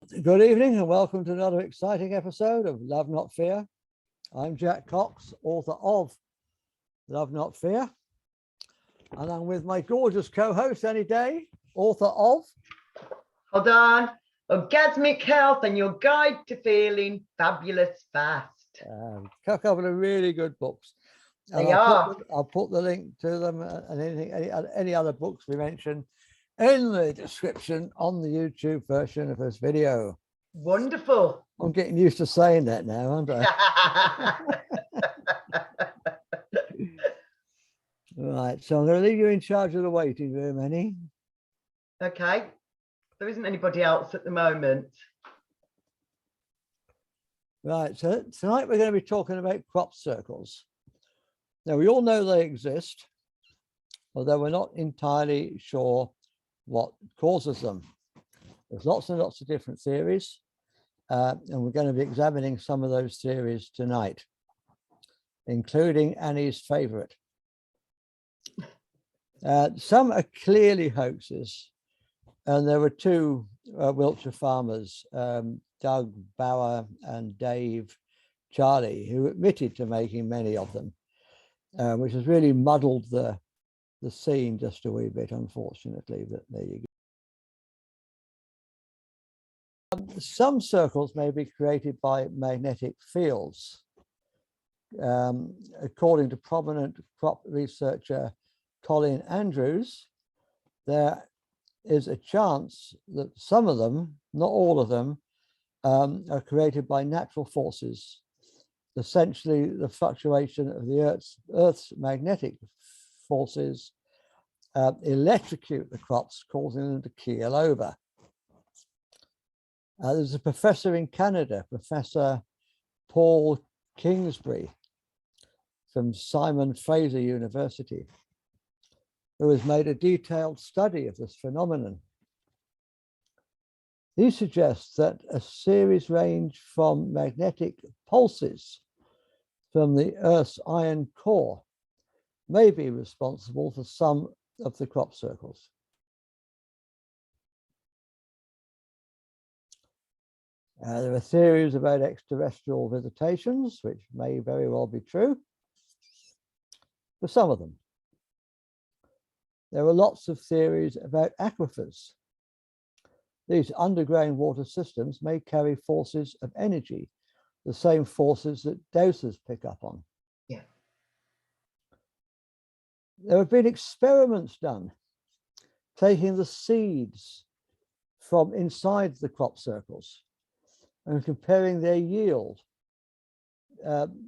Good evening and welcome to another exciting episode of Love Not Fear. I'm Jack Cox, author of Love Not Fear, and I'm with my gorgeous co-host Annie Day, author of Hold on, Orgasmic Health and Your Guide to Feeling Fabulous Fast. a couple of really good books. And I'll put the link to them and any other books we mention in the description on the YouTube version of this video. Wonderful. I'm getting used to saying that now, aren't I? Right, so I'm going to leave you in charge of the waiting room, Annie. Okay. There isn't anybody else at the moment. Right, so tonight we're going to be talking about crop circles. Now, we all know they exist, although we're not entirely sure what causes them. There's lots and lots of different theories, and we're going to be examining some of those theories tonight, including Annie's favorite. Some are clearly hoaxes, and there were two Wiltshire farmers, Doug Bauer and Dave Charlie, who admitted to making many of them, which has really muddled the scene just a wee bit, unfortunately, but there you go. Some circles may be created by magnetic fields. According to prominent crop researcher Colin Andrews, there is a chance that some of them, not all of them, are created by natural forces. Essentially, the fluctuation of the Earth's magnetic forces electrocute the crops, causing them to keel over. There's a professor in Canada, Professor Paul Kingsbury from Simon Fraser University, who has made a detailed study of this phenomenon. He suggests that a series range from magnetic pulses from the Earth's iron core may be responsible for some of the crop circles. There are theories about extraterrestrial visitations, which may very well be true for some of them. There are lots of theories about aquifers. These underground water systems may carry forces of energy, the same forces that dowsers pick up on. Yeah. There have been experiments done taking the seeds from inside the crop circles and comparing their yield to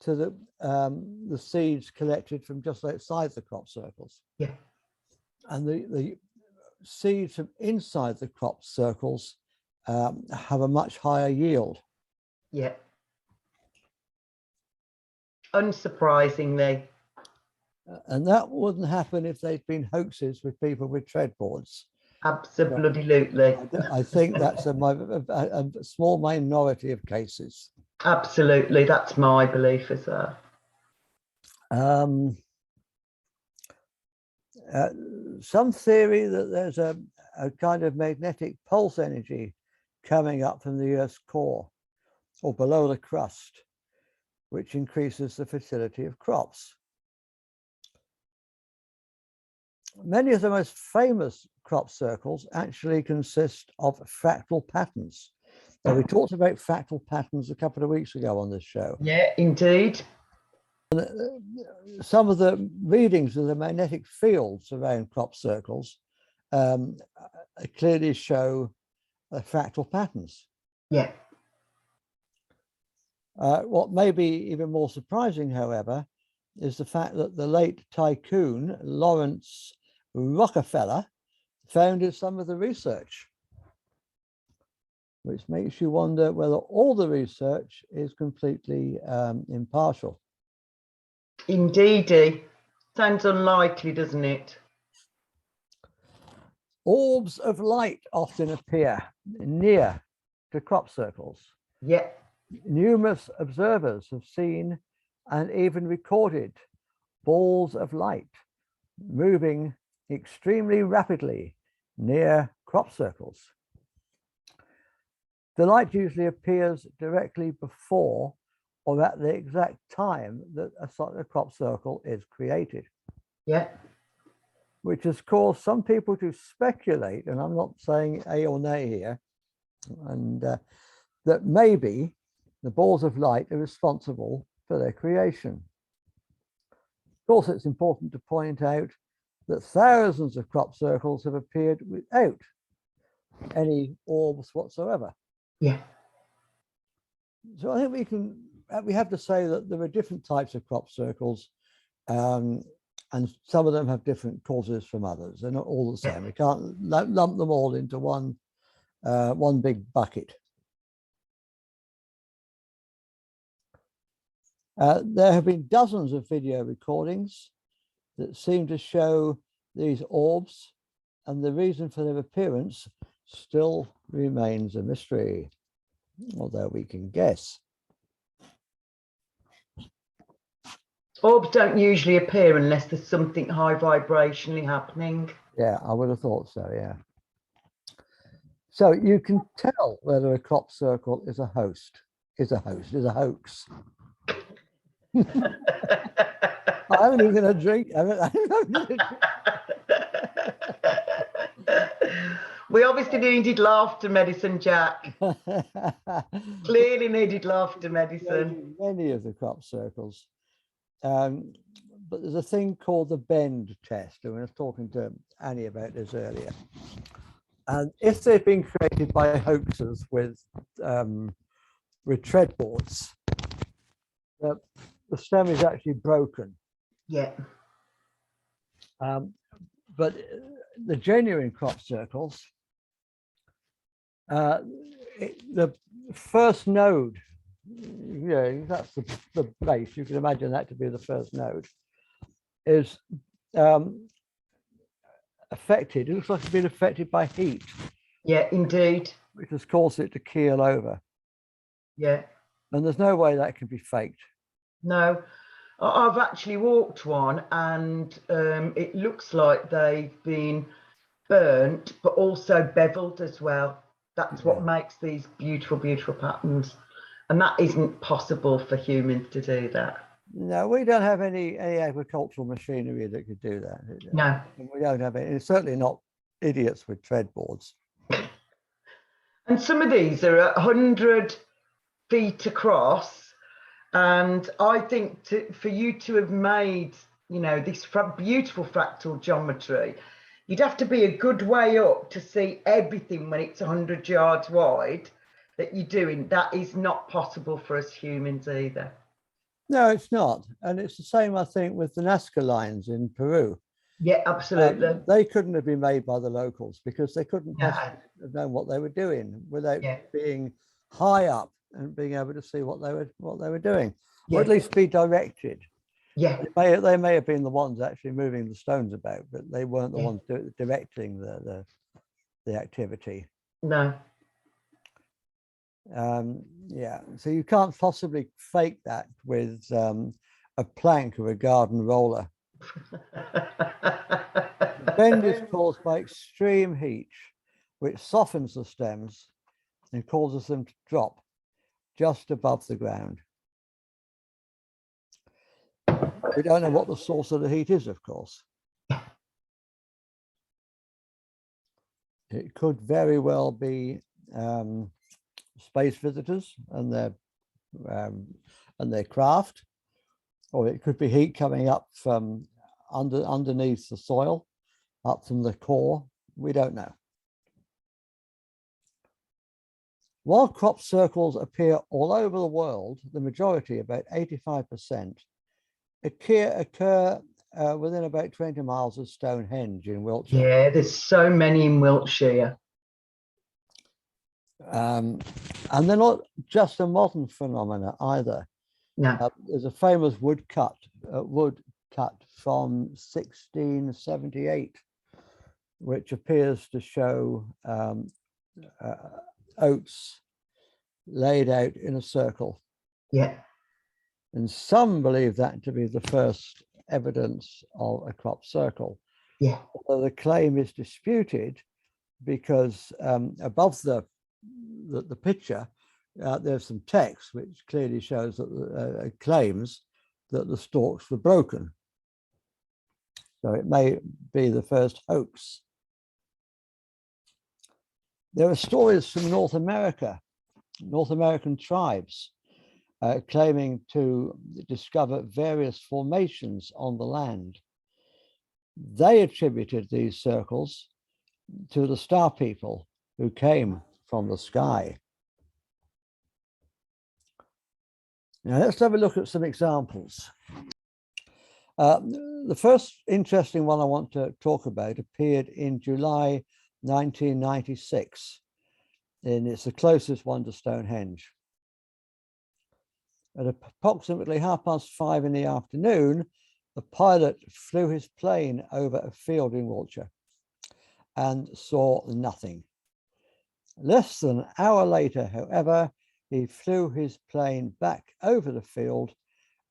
the seeds collected from just outside the crop circles. Yeah. And the seeds from inside the crop circles have a much higher yield. Yeah. Unsurprisingly. And that wouldn't happen if they'd been hoaxes with people with treadboards. Absolutely. I think that's a small minority of cases. Absolutely. That's my belief as well. Some theory that there's a kind of magnetic pulse energy coming up from the Earth's core or below the crust, which increases the fertility of crops. Many of the most famous crop circles actually consist of fractal patterns. Now, we talked about fractal patterns a couple of weeks ago on this show. Yeah, indeed. Some of the readings of the magnetic fields around crop circles clearly show fractal patterns. Yeah. What may be even more surprising, however, is the fact that the late tycoon Lawrence Rockefeller founded some of the research, which makes you wonder whether all the research is completely impartial. Indeedy. Sounds unlikely, doesn't it? Orbs of light often appear near to crop circles. Yeah. Numerous observers have seen and even recorded balls of light moving extremely rapidly near crop circles. The light usually appears directly before or at the exact time that a crop circle is created. Yeah. Which has caused some people to speculate, and I'm not saying A or nay here, and that maybe the balls of light are responsible for their creation. Of course, it's important to point out that thousands of crop circles have appeared without any orbs whatsoever. Yeah. So I think we have to say that there are different types of crop circles, and some of them have different causes from others. They're not all the same. We can't lump them all into one big bucket. There have been dozens of video recordings that seem to show these orbs, and the reason for their appearance still remains a mystery, although we can guess. Orbs don't usually appear unless there's something high vibrationally happening. Yeah, I would have thought so, yeah. So you can tell whether a crop circle is a hoax. I'm even going to drink. We obviously needed laughter medicine, Jack. Clearly needed laughter medicine. Many of the crop circles. But there's a thing called the bend test, and I was talking to Annie about this earlier. And if they've been created by hoaxers with tread boards, the stem is actually broken. Yeah. But the genuine crop circles, the first node, that's the base. You can imagine that to be the first node, is affected. It looks like it's been affected by heat. Yeah, indeed. Which has caused it to keel over. Yeah. And there's no way that can be faked. No, I've actually walked one, and it looks like they've been burnt, but also beveled as well. That's what makes these beautiful, beautiful patterns. And that isn't possible for humans to do that. No, we don't have any agricultural machinery that could do that. No. And we don't have any, certainly not idiots with tread boards. And some of these are 100 feet across. And I think for you to have made, this beautiful fractal geometry, you'd have to be a good way up to see everything when it's 100 yards wide that you're doing. That is not possible for us humans either. No, it's not. And it's the same, I think, with the Nazca lines in Peru. Yeah, absolutely. They couldn't have been made by the locals because they couldn't have known what they were doing without being high up and being able to see what they were doing, or at least be directed. Yeah, they may have been the ones actually moving the stones about, but they weren't the ones directing the activity. No. So you can't possibly fake that with a plank or a garden roller. The bend is caused by extreme heat, which softens the stems and causes them to drop just above the ground. We don't know what the source of the heat is, of course. It could very well be space visitors and their craft, or it could be heat coming up from underneath the soil, up from the core. We don't know. While crop circles appear all over the world, the majority, about 85%, occur within about 20 miles of Stonehenge in Wiltshire. Yeah, there's so many in Wiltshire. And they're not just a modern phenomena either. No. There's a famous woodcut from 1678, which appears to show oats laid out in a circle. Yeah. And some believe that to be the first evidence of a crop circle. Yeah. Although the claim is disputed because above the the picture, there's some text which clearly shows that claims that the stalks were broken. So it may be the first hoax. There are stories from North America, North American tribes, claiming to discover various formations on the land. They attributed these circles to the star people who came from the sky. Now let's have a look at some examples. The first interesting one I want to talk about appeared in July 1996, and it's the closest one to Stonehenge. At approximately 5:30 in the afternoon, the pilot flew his plane over a field in Wiltshire and saw nothing. Less than an hour later, however, he flew his plane back over the field,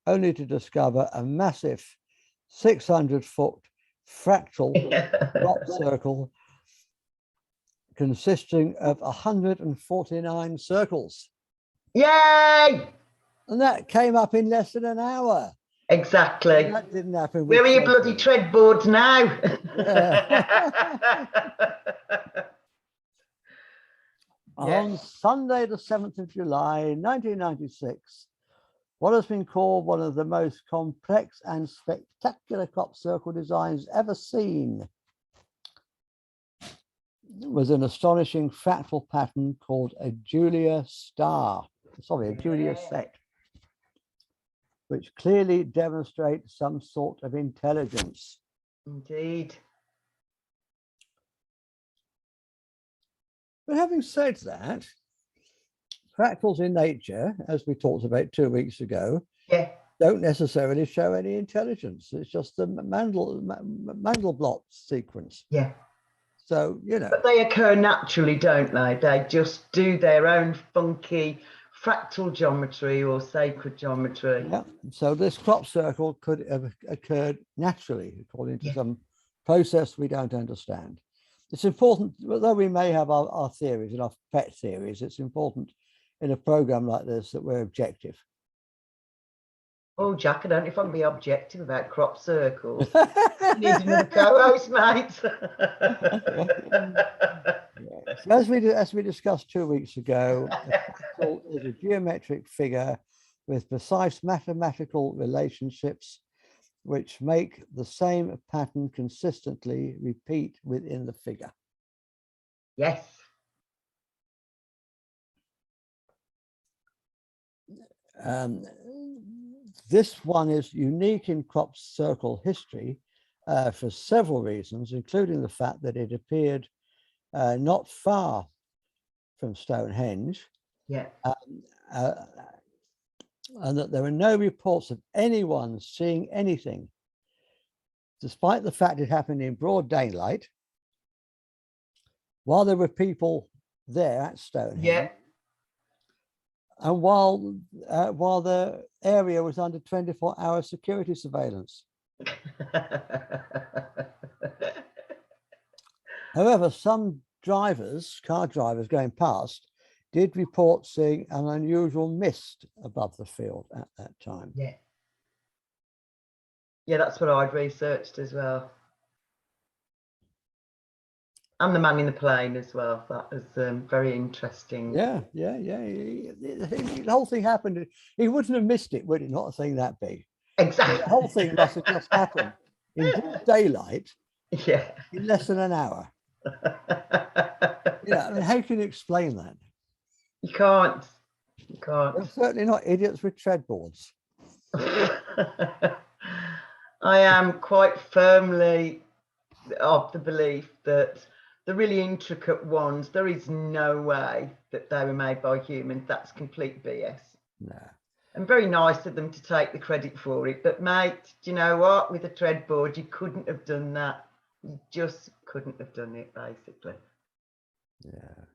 only to discover a massive 600-foot fractal crop circle consisting of 149 circles. Yay! And that came up in less than an hour. Exactly. And that didn't happen. Where are your bloody tread boards now? On Sunday, the 7th of July, 1996, what has been called one of the most complex and spectacular crop circle designs ever seen was an astonishing fractal pattern called a Juliet set, which clearly demonstrates some sort of intelligence. Indeed. But having said that, fractals in nature, as we talked about 2 weeks ago, don't necessarily show any intelligence. It's just the Mandelbrot sequence. Yeah. So, you know. But they occur naturally, don't they? They just do their own funky fractal geometry or sacred geometry. Yeah. So this crop circle could have occurred naturally, according to some process we don't understand. It's important, though we may have our theories and our pet theories, it's important in a program like this that we're objective. Oh, Jack, I don't know if I can be objective about crop circles. You need another co-host, mate. So as we discussed 2 weeks ago, a fractal is a geometric figure with precise mathematical relationships which make the same pattern consistently repeat within the figure. Yes. This one is unique in crop circle history for several reasons, including the fact that it appeared not far from Stonehenge. Yeah. And that there were no reports of anyone seeing anything, despite the fact it happened in broad daylight, while there were people there at Stonehenge. Yeah. And while the area was under 24-hour security surveillance. However, some car drivers going past, did report seeing an unusual mist above the field at that time. Yeah. Yeah, that's what I'd researched as well. And the man in the plane as well. That was very interesting. Yeah. The whole thing happened. He wouldn't have missed it, would it? Not a thing that big. Exactly. The whole thing must have just happened in broad daylight. Yeah. In less than an hour. Yeah, I mean, how can you explain that? You can't. You can't. They're certainly not idiots with tread boards. I am quite firmly of the belief that the really intricate ones, there is no way that they were made by humans. That's complete BS. No. And very nice of them to take the credit for it. But mate, do you know what? With a tread board, you couldn't have done that. You just couldn't have done it, basically. Yeah.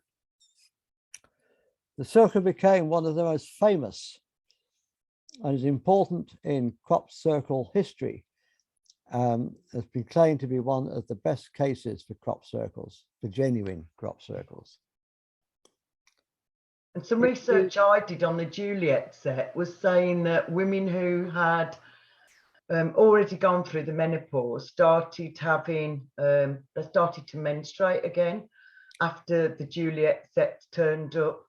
The circle became one of the most famous and is important in crop circle history. Has been claimed to be one of the best cases for crop circles, for genuine crop circles. And some research I did on the Juliet set was saying that women who had already gone through the menopause started having, they started to menstruate again after the Juliet set turned up.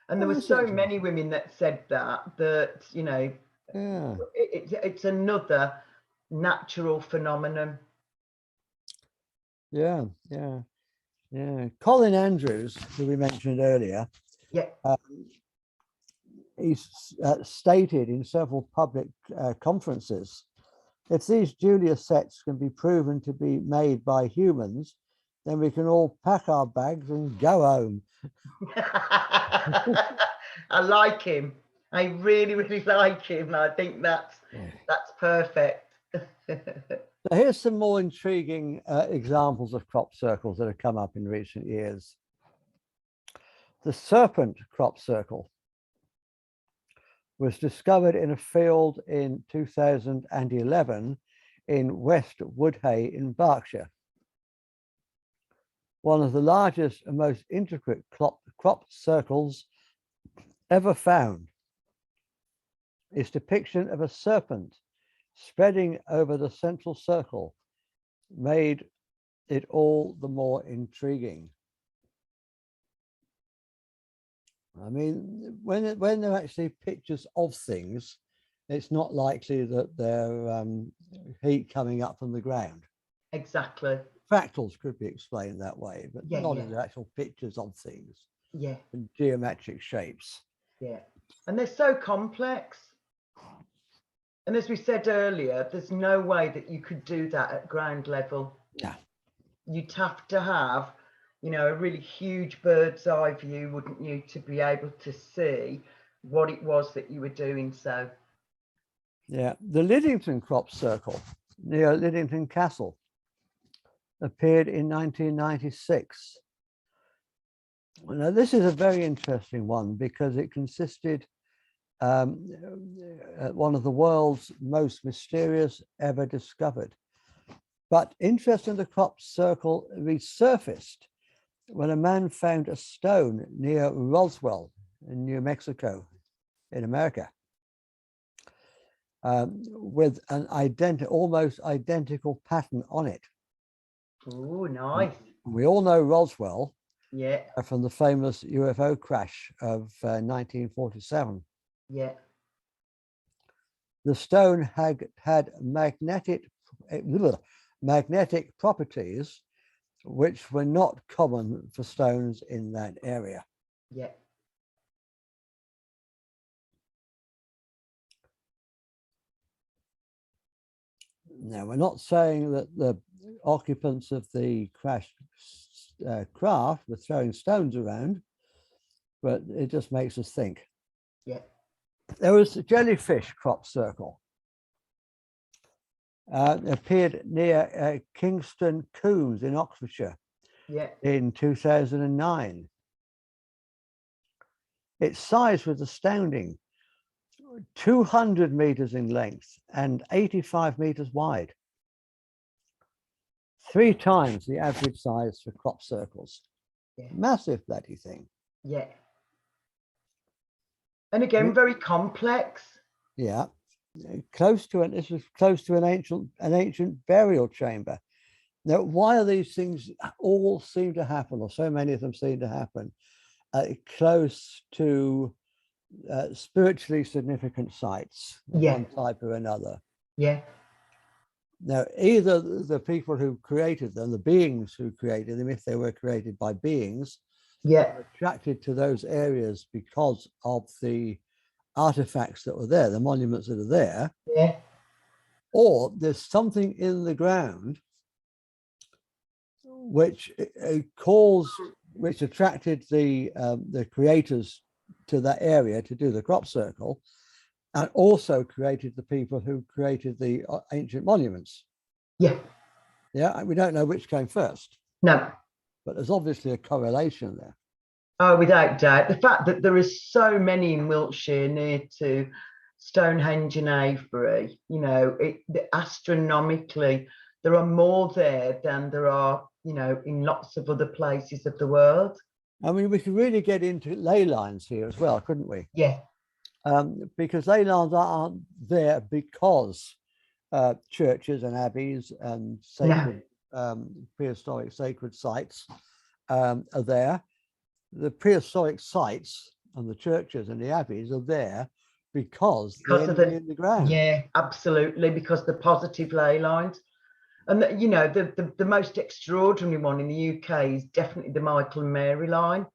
And there were so many women that said that, you know, it's another natural phenomenon. Yeah. Colin Andrews, who we mentioned earlier, he's stated in several public conferences, if these Julia sets can be proven to be made by humans, then we can all pack our bags and go home. I like him. I really, really like him. I think that's perfect. So here's some more intriguing examples of crop circles that have come up in recent years. The serpent crop circle was discovered in a field in 2011 in West Woodhay in Berkshire. One of the largest and most intricate crop circles ever found. Its depiction of a serpent spreading over the central circle made it all the more intriguing. I mean, when there are actually pictures of things, it's not likely that they're heat coming up from the ground. Exactly. Fractals could be explained that way, but not in the actual pictures of things. Yeah. And geometric shapes. Yeah. And they're so complex. And as we said earlier, there's no way that you could do that at ground level. Yeah. You'd have to have, you know, a really huge bird's eye view, wouldn't you, to be able to see what it was that you were doing. So. Yeah. The Liddington crop circle near Liddington Castle appeared in 1996. Now, this is a very interesting one because it consisted one of the world's most mysterious ever discovered. But interest in the crop circle resurfaced when a man found a stone near Roswell in New Mexico in America with an almost identical pattern on it. Oh, nice. We all know Roswell from the famous UFO crash of 1947. Yeah. The stone had magnetic properties which were not common for stones in that area. Yeah. Now, we're not saying that the occupants of the crashed craft were throwing stones around, but it just makes us think. Yeah. There was a jellyfish crop circle. Appeared near Kingston Coombs in Oxfordshire in 2009. Its size was astounding, 200 meters in length and 85 meters wide. 3 times the average size for crop circles. Yeah. Massive bloody thing. Yeah. And again, very complex. Yeah. This was close to an ancient burial chamber. Now, why are these things all seem to happen, or so many of them seem to happen, close to spiritually significant sites of one type or another? Yeah. Now, either the people who created them, the beings who created them, if they were created by beings, were attracted to those areas because of the artifacts that were there, the monuments that are there, or there's something in the ground which attracted the creators to that area to do the crop circle, and also created the people who created the ancient monuments. Yeah, we don't know which came first. No, but there's obviously a correlation there. Oh, without doubt. The fact that there is so many in Wiltshire near to Stonehenge and Avebury, you know, astronomically, there are more there than there are, you know, in lots of other places of the world. I mean, we could really get into ley lines here as well, couldn't we? Yeah. Because ley lines aren't there because churches and abbeys and sacred, prehistoric sacred sites are there. The prehistoric sites and the churches and the abbeys are there because Of they're in the ground. Yeah, absolutely, because the positive ley lines. And you know, the most extraordinary one in the UK is definitely the Michael and Mary line.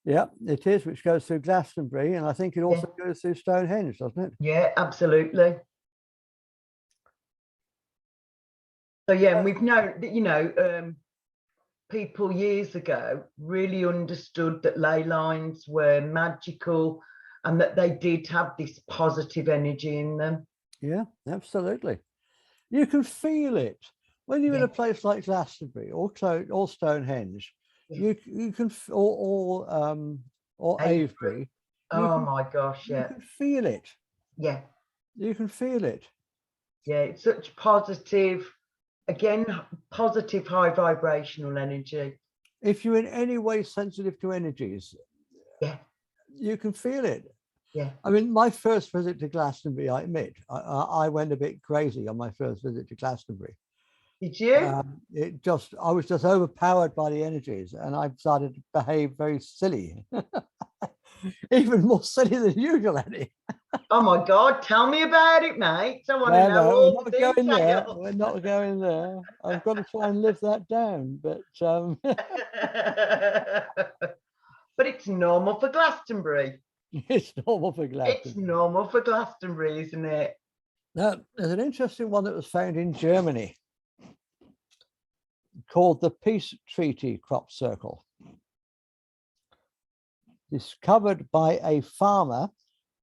Yeah, it is, which goes through Glastonbury, and I think it also goes through Stonehenge, doesn't it? Yeah, absolutely. So yeah, and we've known that, you know, people years ago really understood that ley lines were magical and that they did have this positive energy in them. Yeah, absolutely. You can feel it when you're in a place like Glastonbury or Stonehenge. You can, or Avebury. Oh my gosh, yeah. You can feel it. Yeah. You can feel it. Yeah, it's such positive, again, positive high vibrational energy. If you're in any way sensitive to energies, you can feel it. Yeah. I mean, my first visit to Glastonbury, I admit, I went a bit crazy on my first visit to Glastonbury. Did you? I was just overpowered by the energies, and I started to behave very silly, even more silly than usual, Annie. Oh my God, tell me about it, mate. I want to know all the details. We're not going there. I've got to try and live that down, but but it's normal for Glastonbury. It's normal for Glastonbury. It's normal for Glastonbury, isn't it? Now, there's an interesting one that was found in Germany called the Peace Treaty Crop Circle, discovered by a farmer,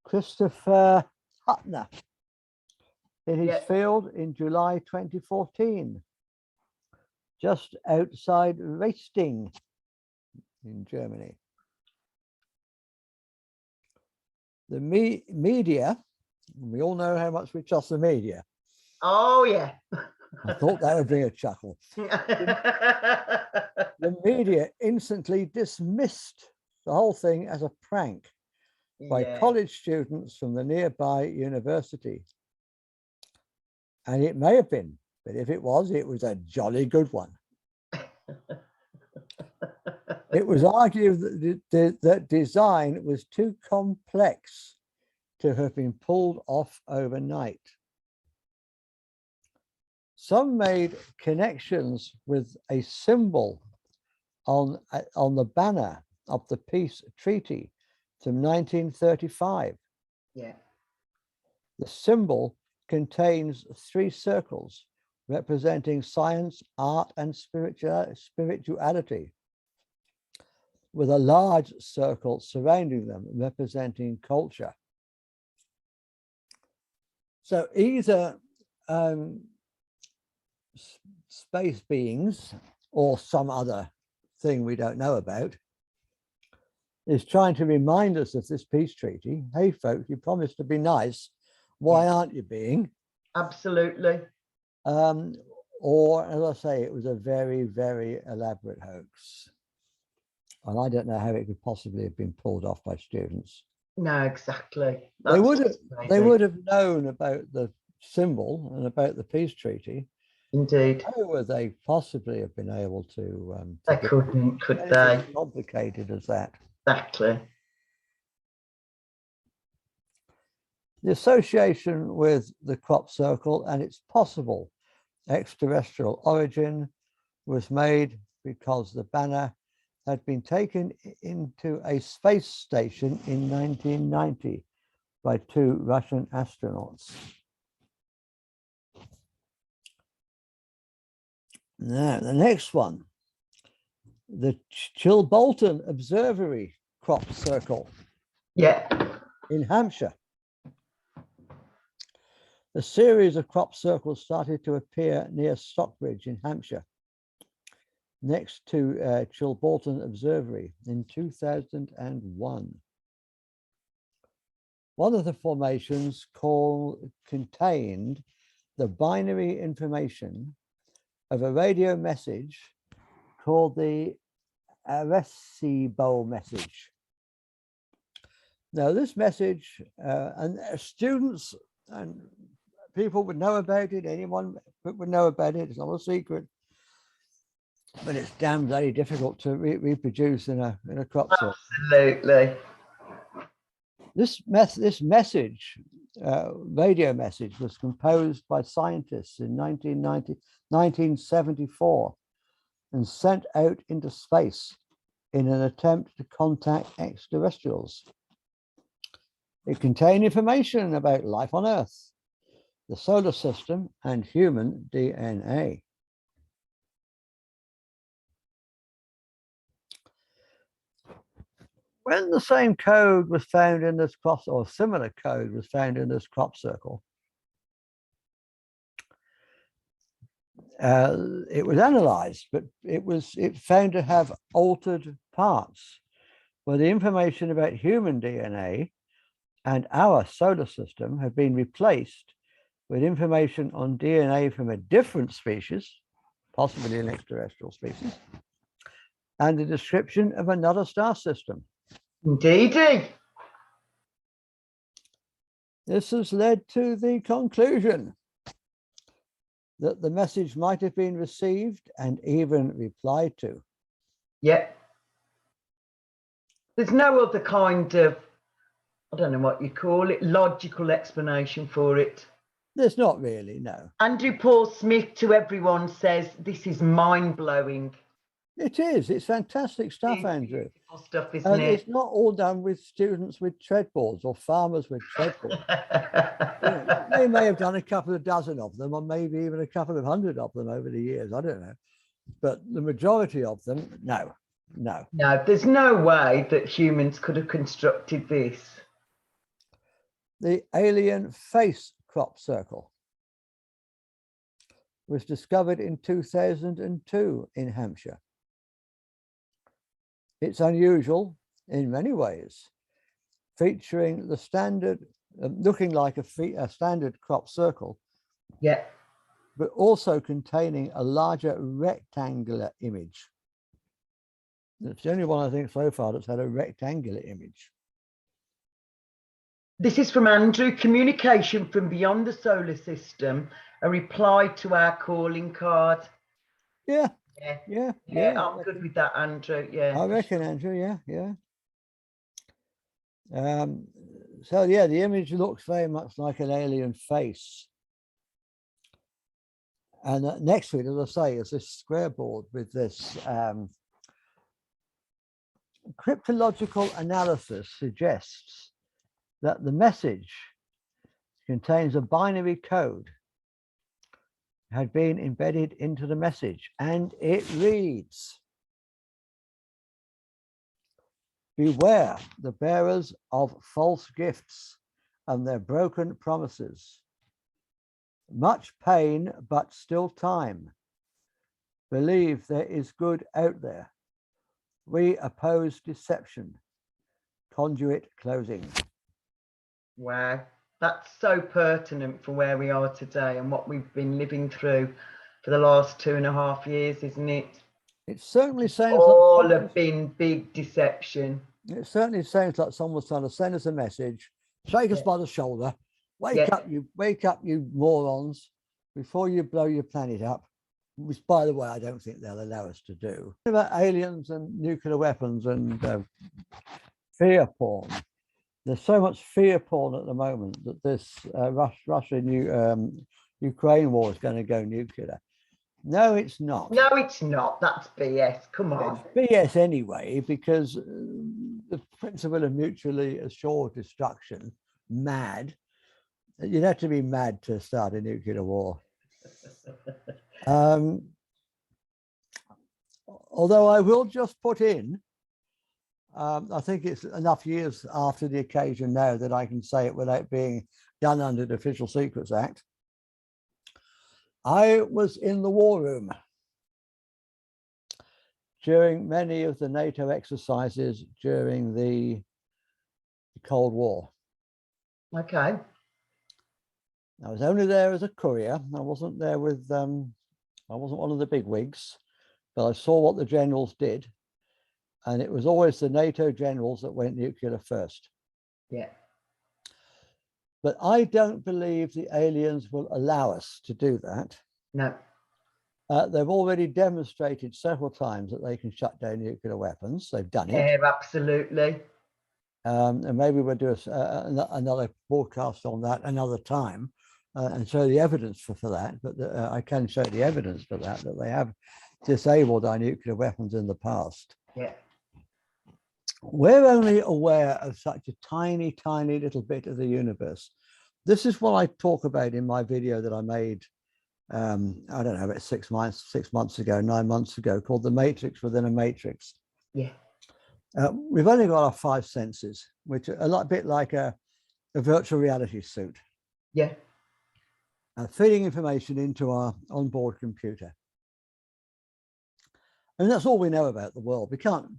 Christopher Huttner, in his field in July 2014, just outside Raisting in Germany. The media, we all know how much we trust the media. Oh, yeah. I thought that would bring a chuckle. The media instantly dismissed the whole thing as a prank by college students from the nearby university. And it may have been, but if it was a jolly good one. It was argued that that design was too complex to have been pulled off overnight. Some made connections with a symbol on the banner of the peace treaty from 1935. Yeah. The symbol contains 3 circles representing science, art, and spirituality, with a large circle surrounding them representing culture. So either space beings or some other thing we don't know about is trying to remind us of this peace treaty. Hey folks, you promised to be nice. Why aren't you being? Absolutely. Or, as I say, it was a very, very elaborate hoax. And I don't know how it could possibly have been pulled off by students. No, exactly. They would have known about the symbol and about the peace treaty. Indeed. How would they possibly have been able to they couldn't, could they? Complicated as that. Exactly. The association with the crop circle and its possible extraterrestrial origin was made because the banner had been taken into a space station in 1990 by 2 Russian astronauts. Now, the next one, the Chilbolton Observatory crop circle. Yeah. In Hampshire. A series of crop circles started to appear near Stockbridge in Hampshire, next to Chilbolton Observatory in 2001. One of the formations contained the binary information of a radio message called the Arecibo message. Now, this message, and students and people would know about it, anyone would know about it, it's not a secret, but it's damn very difficult to reproduce in a crop circle. Absolutely. This message, radio message, was composed by scientists in 1974 and sent out into space in an attempt to contact extraterrestrials. It contained information about life on Earth, the solar system, and human DNA. When the same code was found in this crop, or similar code was found in this crop circle, it was analyzed, but it found to have altered parts, where the information about human DNA and our solar system have been replaced with information on DNA from a different species, possibly an extraterrestrial species, and a description of another star system. Indeedy. This has led to the conclusion that the message might have been received and even replied to. Yep. There's no other kind of, I don't know what you call it, logical explanation for it. There's not really, no. Andrew Paul Smith to everyone says this is mind-blowing. It is. It's fantastic stuff, It's Andrew. beautiful stuff, isn't And it? it's not all done with students with treadboards or farmers with treadboards. They may have done a couple of dozen of them, or maybe even a couple of hundred of them over the years. I don't know. But the majority of them, no. No, there's no way that humans could have constructed this. The alien face crop circle was discovered in 2002 in Hampshire. It's unusual in many ways, featuring the standard, looking like a standard crop circle, but also containing a larger rectangular image. It's the only one I think so far that's had a rectangular image. This is from Andrew. Communication from beyond the solar system, a reply to our calling card. Yeah. I'm good with that, Andrew. Yeah, I reckon, Andrew. Yeah. So yeah, the image looks very much like an alien face. And next to it, as I say, is this square board with this cryptological analysis suggests that the message contains a binary code had been embedded into the message, and it reads: beware the bearers of false gifts and their broken promises. Much pain, but still time. Believe there is good out there. We oppose deception. Conduit closing. Wow, that's so pertinent for where we are today and what we've been living through for the last 2.5 years, isn't it? It certainly sounds all like have been big deception. It certainly sounds like someone's trying to send us a message, shake us by the shoulder, wake up, you morons, before you blow your planet up, which, by the way, I don't think they'll allow us to do. What about aliens and nuclear weapons and fear porn? There's so much fear porn at the moment that this Russia-Ukraine war is going to go nuclear. No, it's not. No, it's not. That's BS. Come on. It's BS anyway, because the principle of mutually assured destruction, mad. You'd have to be mad to start a nuclear war. Although I will just put in, I think it's enough years after the occasion now that I can say it without being done under the Official Secrets Act. I was in the war room during many of the NATO exercises during the Cold War. Okay. I was only there as a courier. I wasn't there with, I wasn't one of the big wigs, but I saw what the generals did. And it was always the NATO generals that went nuclear first. Yeah. But I don't believe the aliens will allow us to do that. No. They've already demonstrated several times that they can shut down nuclear weapons. They've done it. Yeah, absolutely. And maybe we'll do another broadcast on that another time and show the evidence for that. But I can show the evidence for that they have disabled our nuclear weapons in the past. Yeah. We're only aware of such a tiny, tiny little bit of the universe. This is what I talk about in my video that I made, I don't know, about 6 months ago, 9 months ago, called The Matrix Within a Matrix. Yeah. We've only got our 5 senses, which are a bit like a virtual reality suit. Yeah. Feeding information into our onboard computer. And that's all we know about the world. We can't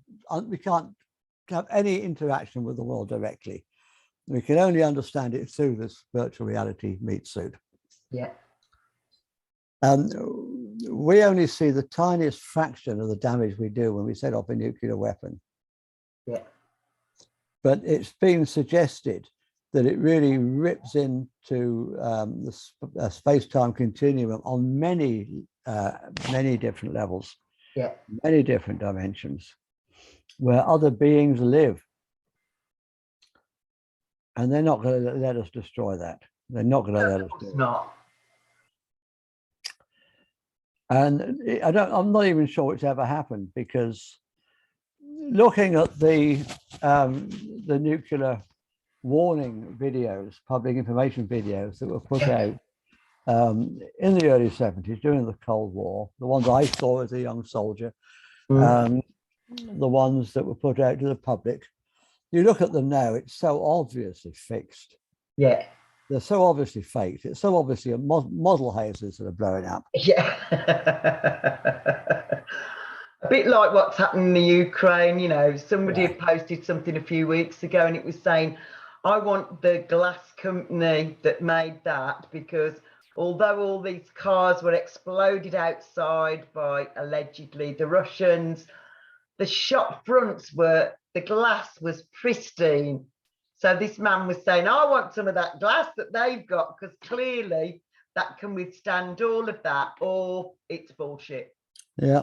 have any interaction with the world directly. We can only understand it through this virtual reality meat suit. Yeah. We only see the tiniest fraction of the damage we do when we set off a nuclear weapon. Yeah. But it's been suggested that it really rips into the space-time continuum on many different levels, yeah, many different dimensions, where other beings live. And they're not going to let us destroy that. They're not going to let us do it. Not. And I'm not even sure it's ever happened, because looking at the nuclear warning videos, public information videos that were put out in the early 70s during the Cold War, the ones I saw as a young soldier, the ones that were put out to the public, you look at them now, it's so obviously fixed. Yeah. They're so obviously faked. It's so obviously model houses that are blowing up. Yeah. A bit like what's happening in the Ukraine, you know, somebody had posted something a few weeks ago and it was saying, I want the glass company that made that, because although all these cars were exploded outside by allegedly the Russians, the shop fronts were, the glass was pristine. So this man was saying, I want some of that glass that they've got, because clearly that can withstand all of that, or it's bullshit. Yeah.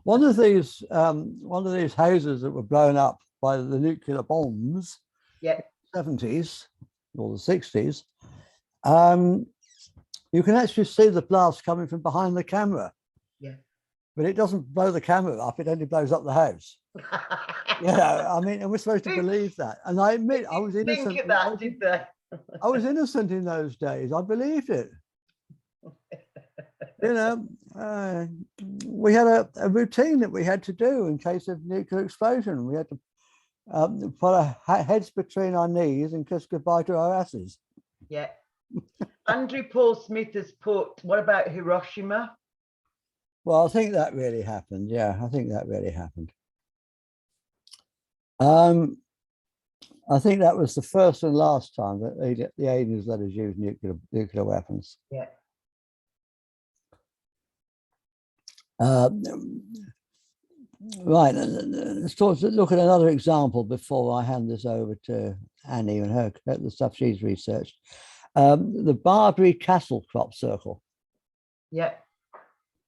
One of these houses that were blown up by the nuclear bombs, yeah, 70s or the 60s, you can actually see the blast coming from behind the camera. Yeah. But it doesn't blow the camera up, it only blows up the house. You know, I mean, and we're supposed to believe that. And I admit, I was innocent. Think of that, did they? I was innocent in those days. I believed it. You know, we had a routine that we had to do in case of nuclear explosion. We had to put our heads between our knees and kiss goodbye to our asses. Yeah. Andrew Paul Smith has put, what about Hiroshima? Well, I think that really happened. Yeah, I think that really happened. I think that was the first and last time that the aliens let us use nuclear weapons. Yeah. Right, let's look at another example before I hand this over to Annie and the stuff she's researched. The Barbary Castle crop circle. Yeah.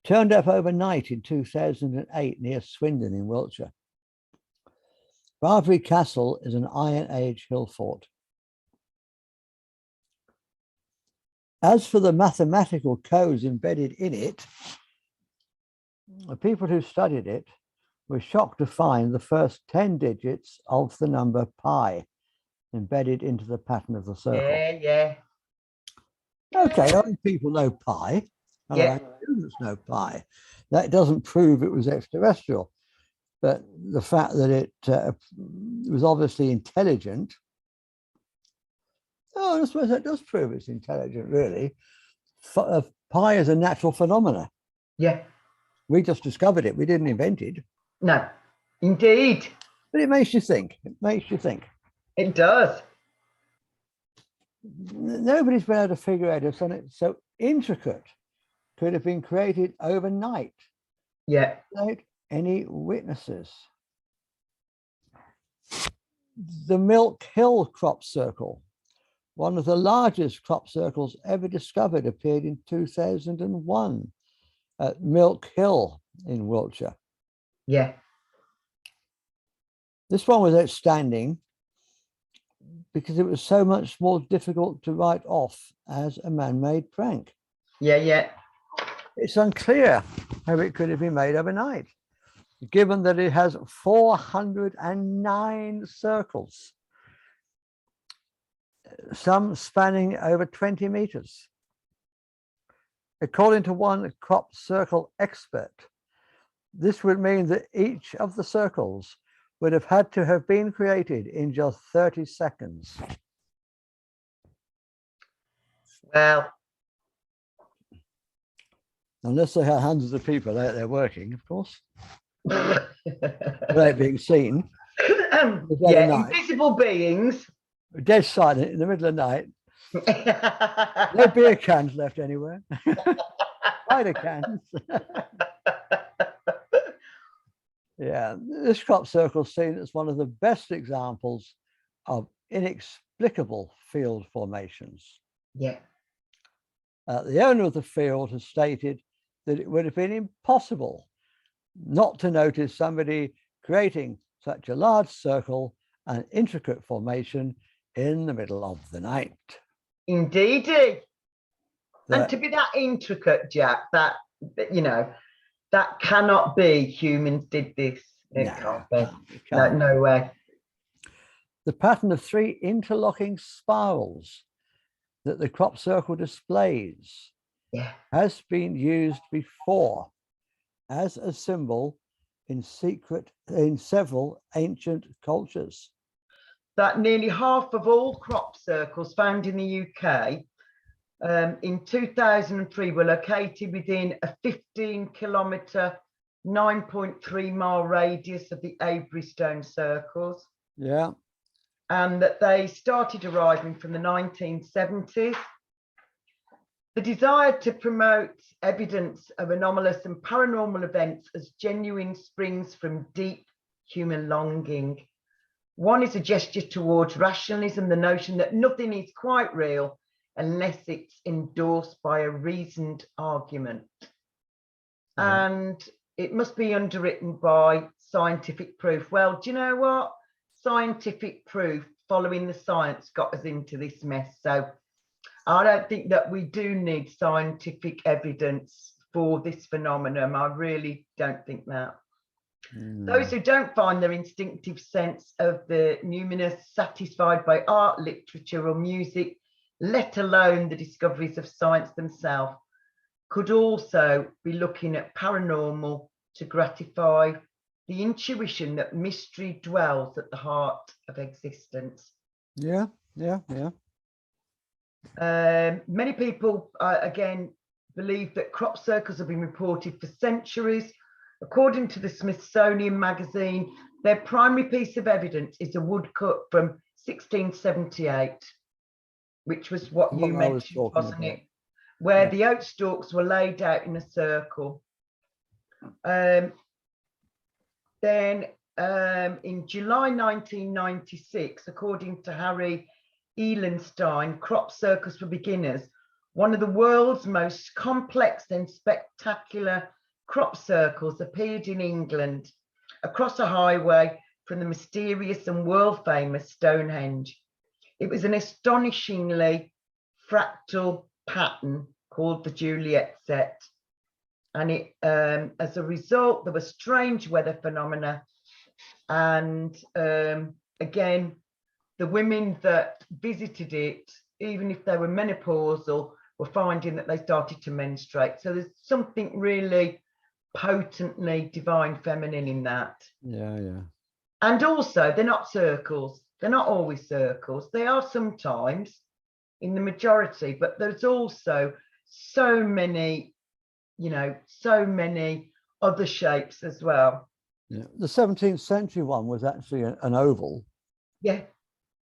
Turned up overnight in 2008 near Swindon in Wiltshire. Barbary Castle is an Iron Age hill fort. As for the mathematical codes embedded in it, the people who studied it were shocked to find the first 10 digits of the number pi embedded into the pattern of the circle. Yeah. Okay, other people know pi. Yeah. Students know pi. That doesn't prove it was extraterrestrial. But the fact that it was obviously intelligent, I suppose that does prove it's intelligent, really. Pi is a natural phenomena. Yeah. We just discovered it. We didn't invent it. No, indeed. But it makes you think. It makes you think. It does. Nobody's been able to figure out if something so intricate could have been created overnight. Yeah. Without any witnesses. The Milk Hill crop circle, one of the largest crop circles ever discovered, appeared in 2001 at Milk Hill in Wiltshire. Yeah. This one was outstanding because it was so much more difficult to write off as a man-made prank. Yeah, yeah. It's unclear how it could have been made overnight, given that it has 409 circles, some spanning over 20 meters. According to one crop circle expert, this would mean that each of the circles would have had to have been created in just 30 seconds. Well, unless they had hundreds of people out there working, of course, without being seen. Yeah, invisible beings. Dead silent in the middle of the night. No beer cans left anywhere. Cider cans. Yeah, this crop circle is seen as one of the best examples of inexplicable field formations. Yeah. The owner of the field has stated that it would have been impossible not to notice somebody creating such a large circle and intricate formation in the middle of the night. Indeedy. And to be that intricate, Jack, that, you know, that cannot be humans did this. It can't be. No way. The pattern of 3 interlocking spirals that the crop circle displays has been used before as a symbol in several ancient cultures. That nearly half of all crop circles found in the UK in 2003 were located within a 15-kilometre, 9.3-mile radius of the Avebury stone circles. Yeah. And that they started arriving from the 1970s. The desire to promote evidence of anomalous and paranormal events as genuine springs from deep human longing. One is a gesture towards rationalism, the notion that nothing is quite real unless it's endorsed by a reasoned argument. And it must be underwritten by scientific proof. Well, do you know what? Scientific proof following the science got us into this mess. So I don't think that we do need scientific evidence for this phenomenon. I really don't think that. Those who don't find their instinctive sense of the numinous satisfied by art, literature or music, let alone the discoveries of science themselves, could also be looking at paranormal to gratify the intuition that mystery dwells at the heart of existence. Yeah. Many people, again, believe that crop circles have been reported for centuries. According to the Smithsonian magazine, their primary piece of evidence is a woodcut from 1678, which was what you mentioned, wasn't it? Where the oat stalks were laid out in a circle. Then in July 1996, according to Harry Eilenstein, Crop Circus for Beginners, one of the world's most complex and spectacular crop circles appeared in England across a highway from the mysterious and world famous Stonehenge. It was an astonishingly fractal pattern called the Juliet set. And it, as a result, there were strange weather phenomena. And again, the women that visited it, even if they were menopausal, were finding that they started to menstruate. So there's something really potently divine feminine in that. Yeah. And also, they're not circles. They're not always circles. They are sometimes in the majority, but there's also so many, you know, so many other shapes as well. Yeah. The 17th century one was actually an oval. Yeah.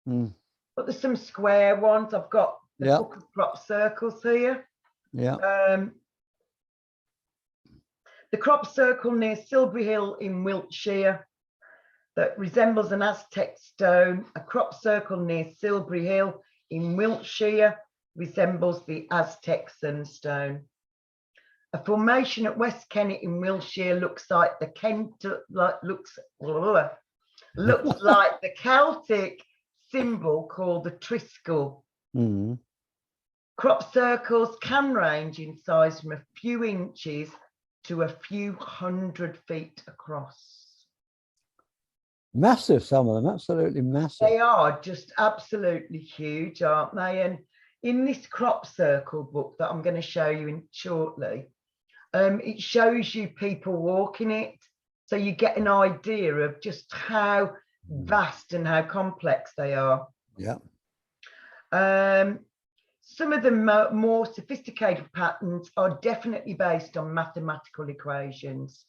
But there's some square ones. I've got the book of crop circles here. Yeah. The crop circle near Silbury Hill in Wiltshire that resembles an Aztec stone. A crop circle near Silbury Hill in Wiltshire resembles the Aztec sunstone. A formation at West Kennet in Wiltshire looks like the like the Celtic symbol called the Triskel. Mm. Crop circles can range in size from a few inches to a few 100 feet across. Massive, some of them, absolutely massive. They are just absolutely huge, aren't they? And in this crop circle book that I'm going to show you shortly, it shows you people walking it, so you get an idea of just how vast and how complex they are. Yeah. Some of the more sophisticated patterns are definitely based on mathematical equations.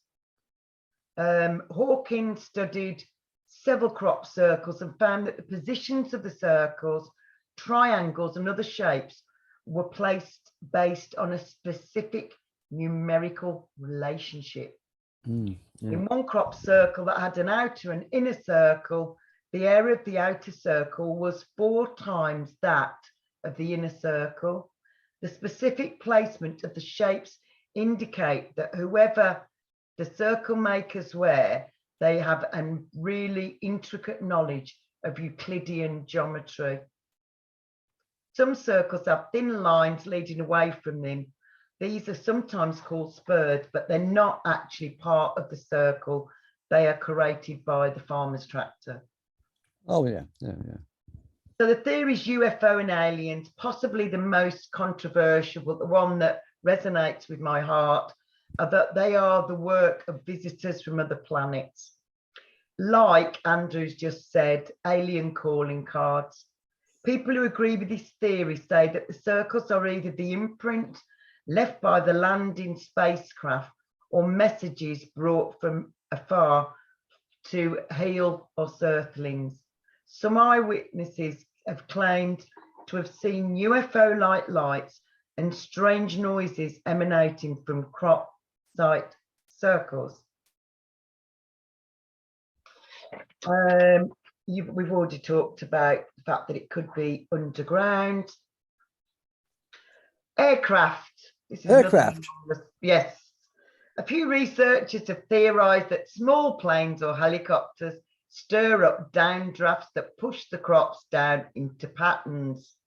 Hawkins studied several crop circles and found that the positions of the circles, triangles and other shapes were placed based on a specific numerical relationship. Yeah. In one crop circle that had an outer and inner circle, the area of the outer circle was 4 times that of the inner circle. The specific placement of the shapes indicate that whoever the circle makers were, they have a really intricate knowledge of Euclidean geometry. Some circles have thin lines leading away from them. These are sometimes called spurs, but they're not actually part of the circle. They are created by the farmer's tractor. Oh, yeah. So the theory is UFO and aliens, possibly the most controversial, but the one that resonates with my heart, are that they are the work of visitors from other planets. Like Andrew's just said, alien calling cards. People who agree with this theory say that the circles are either the imprint left by the landing spacecraft or messages brought from afar to hail us Earthlings. Some eyewitnesses have claimed to have seen UFO-like lights and strange noises emanating from crop site circles. We've already talked about the fact that it could be underground. Aircraft. This is Aircraft. Yes. A few researchers have theorized that small planes or helicopters stir up downdrafts that push the crops down into patterns.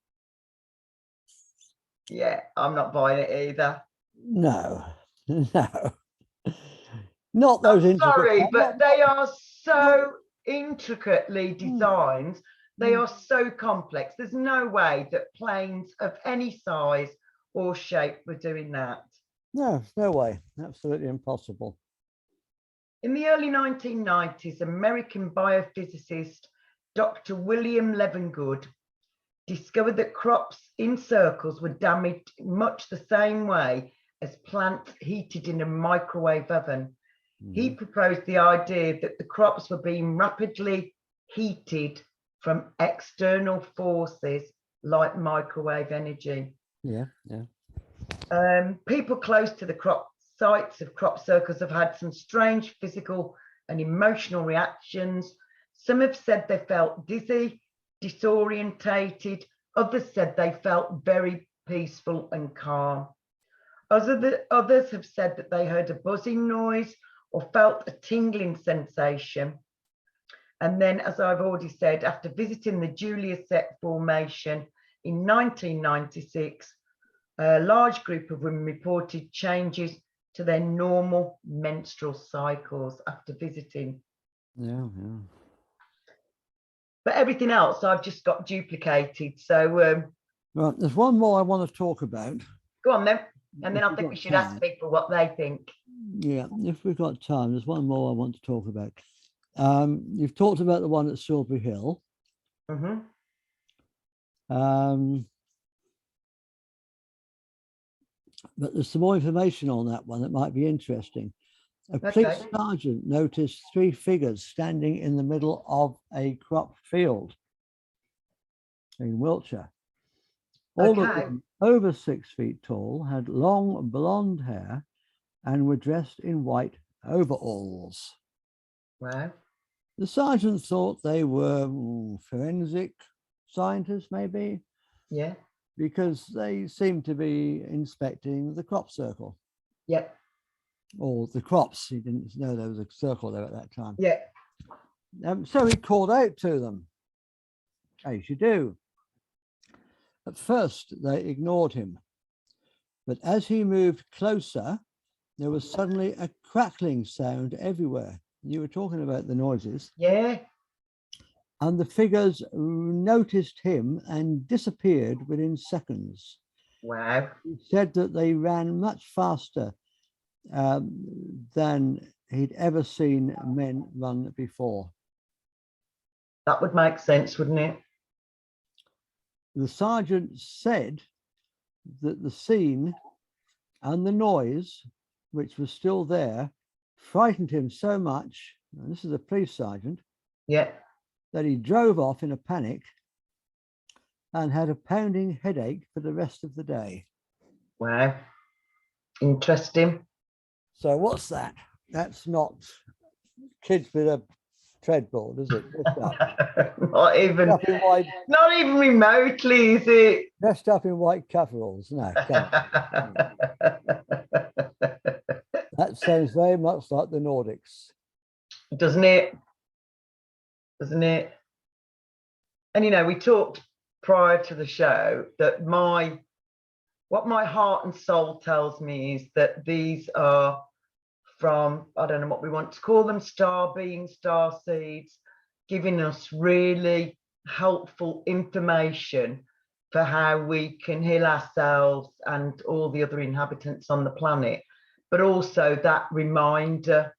Yeah, I'm not buying it either. No. Not those. I'm sorry, but they are so intricately designed. They are so complex. There's no way that planes of any size or shape were doing that. No way. Absolutely impossible. In the early 1990s, American biophysicist Dr. William Levengood discovered that crops in circles were damaged much the same way as plants heated in a microwave oven. He proposed the idea that the crops were being rapidly heated from external forces like microwave energy. Yeah. People close to the crop sites of crop circles have had some strange physical and emotional reactions. Some have said they felt dizzy, disorientated. Others said they felt very peaceful and calm. Others have said that they heard a buzzing noise or felt a tingling sensation. And then, as I've already said, after visiting the Juliet formation in 1996, a large group of women reported changes to their normal menstrual cycles after visiting. Yeah. But everything else I've just got duplicated. So Right, there's one more I want to talk about. Go on then. And then I think we should ask people what they think. Yeah, if we've got time, there's one more I want to talk about. You've talked about the one at Silbury Hill. But there's some more information on that one that might be interesting. A police sergeant noticed 3 figures standing in the middle of a crop field in Wiltshire. All of them over 6 feet tall, had long blonde hair and were dressed in white overalls. Wow. The sergeant thought they were forensic scientists, maybe, Yeah. because they seemed to be inspecting the crop circle. Yeah. Or the crops. He didn't know there was a circle there at that time. Yeah. So he called out to them, as you do. At first, they ignored him. But as he moved closer, there was suddenly a crackling sound everywhere. You were talking about the noises. Yeah. And the figures noticed him and disappeared within seconds. Wow. He said that they ran much faster than he'd ever seen men run before. That would make sense, wouldn't it? The sergeant said that the scene and the noise, which was still there, frightened him so much, and this is a police sergeant, Yeah. that he drove off in a panic and had a pounding headache for the rest of the day. Wow. Interesting. So what's that? That's not kids with a treadboard, is it? Not even remotely, is it? Dressed up in white coveralls. No, that sounds very much like the Nordics. Doesn't it? Doesn't it? And you know, we talked prior to the show that what my heart and soul tells me is that these are from, I don't know what we want to call them, star beings, star seeds, giving us really helpful information for how we can heal ourselves and all the other inhabitants on the planet, but also that reminder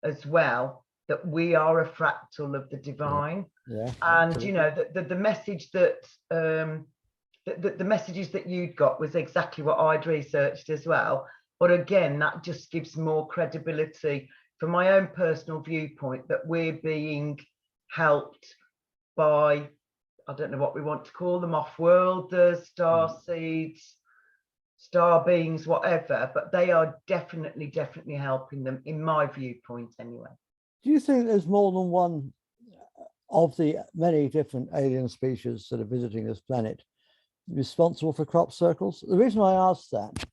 as well that we are a fractal of the divine. Yeah. And you know, the message that the messages that you'd got was exactly what I'd researched as well. But again, that just gives more credibility from my own personal viewpoint that we're being helped by, I don't know what we want to call them, off-worlders, star seeds, star beings, whatever, but they are definitely helping them, in my viewpoint anyway. Do you think there's more than one of the many different alien species that are visiting this planet responsible for crop circles? The reason I asked that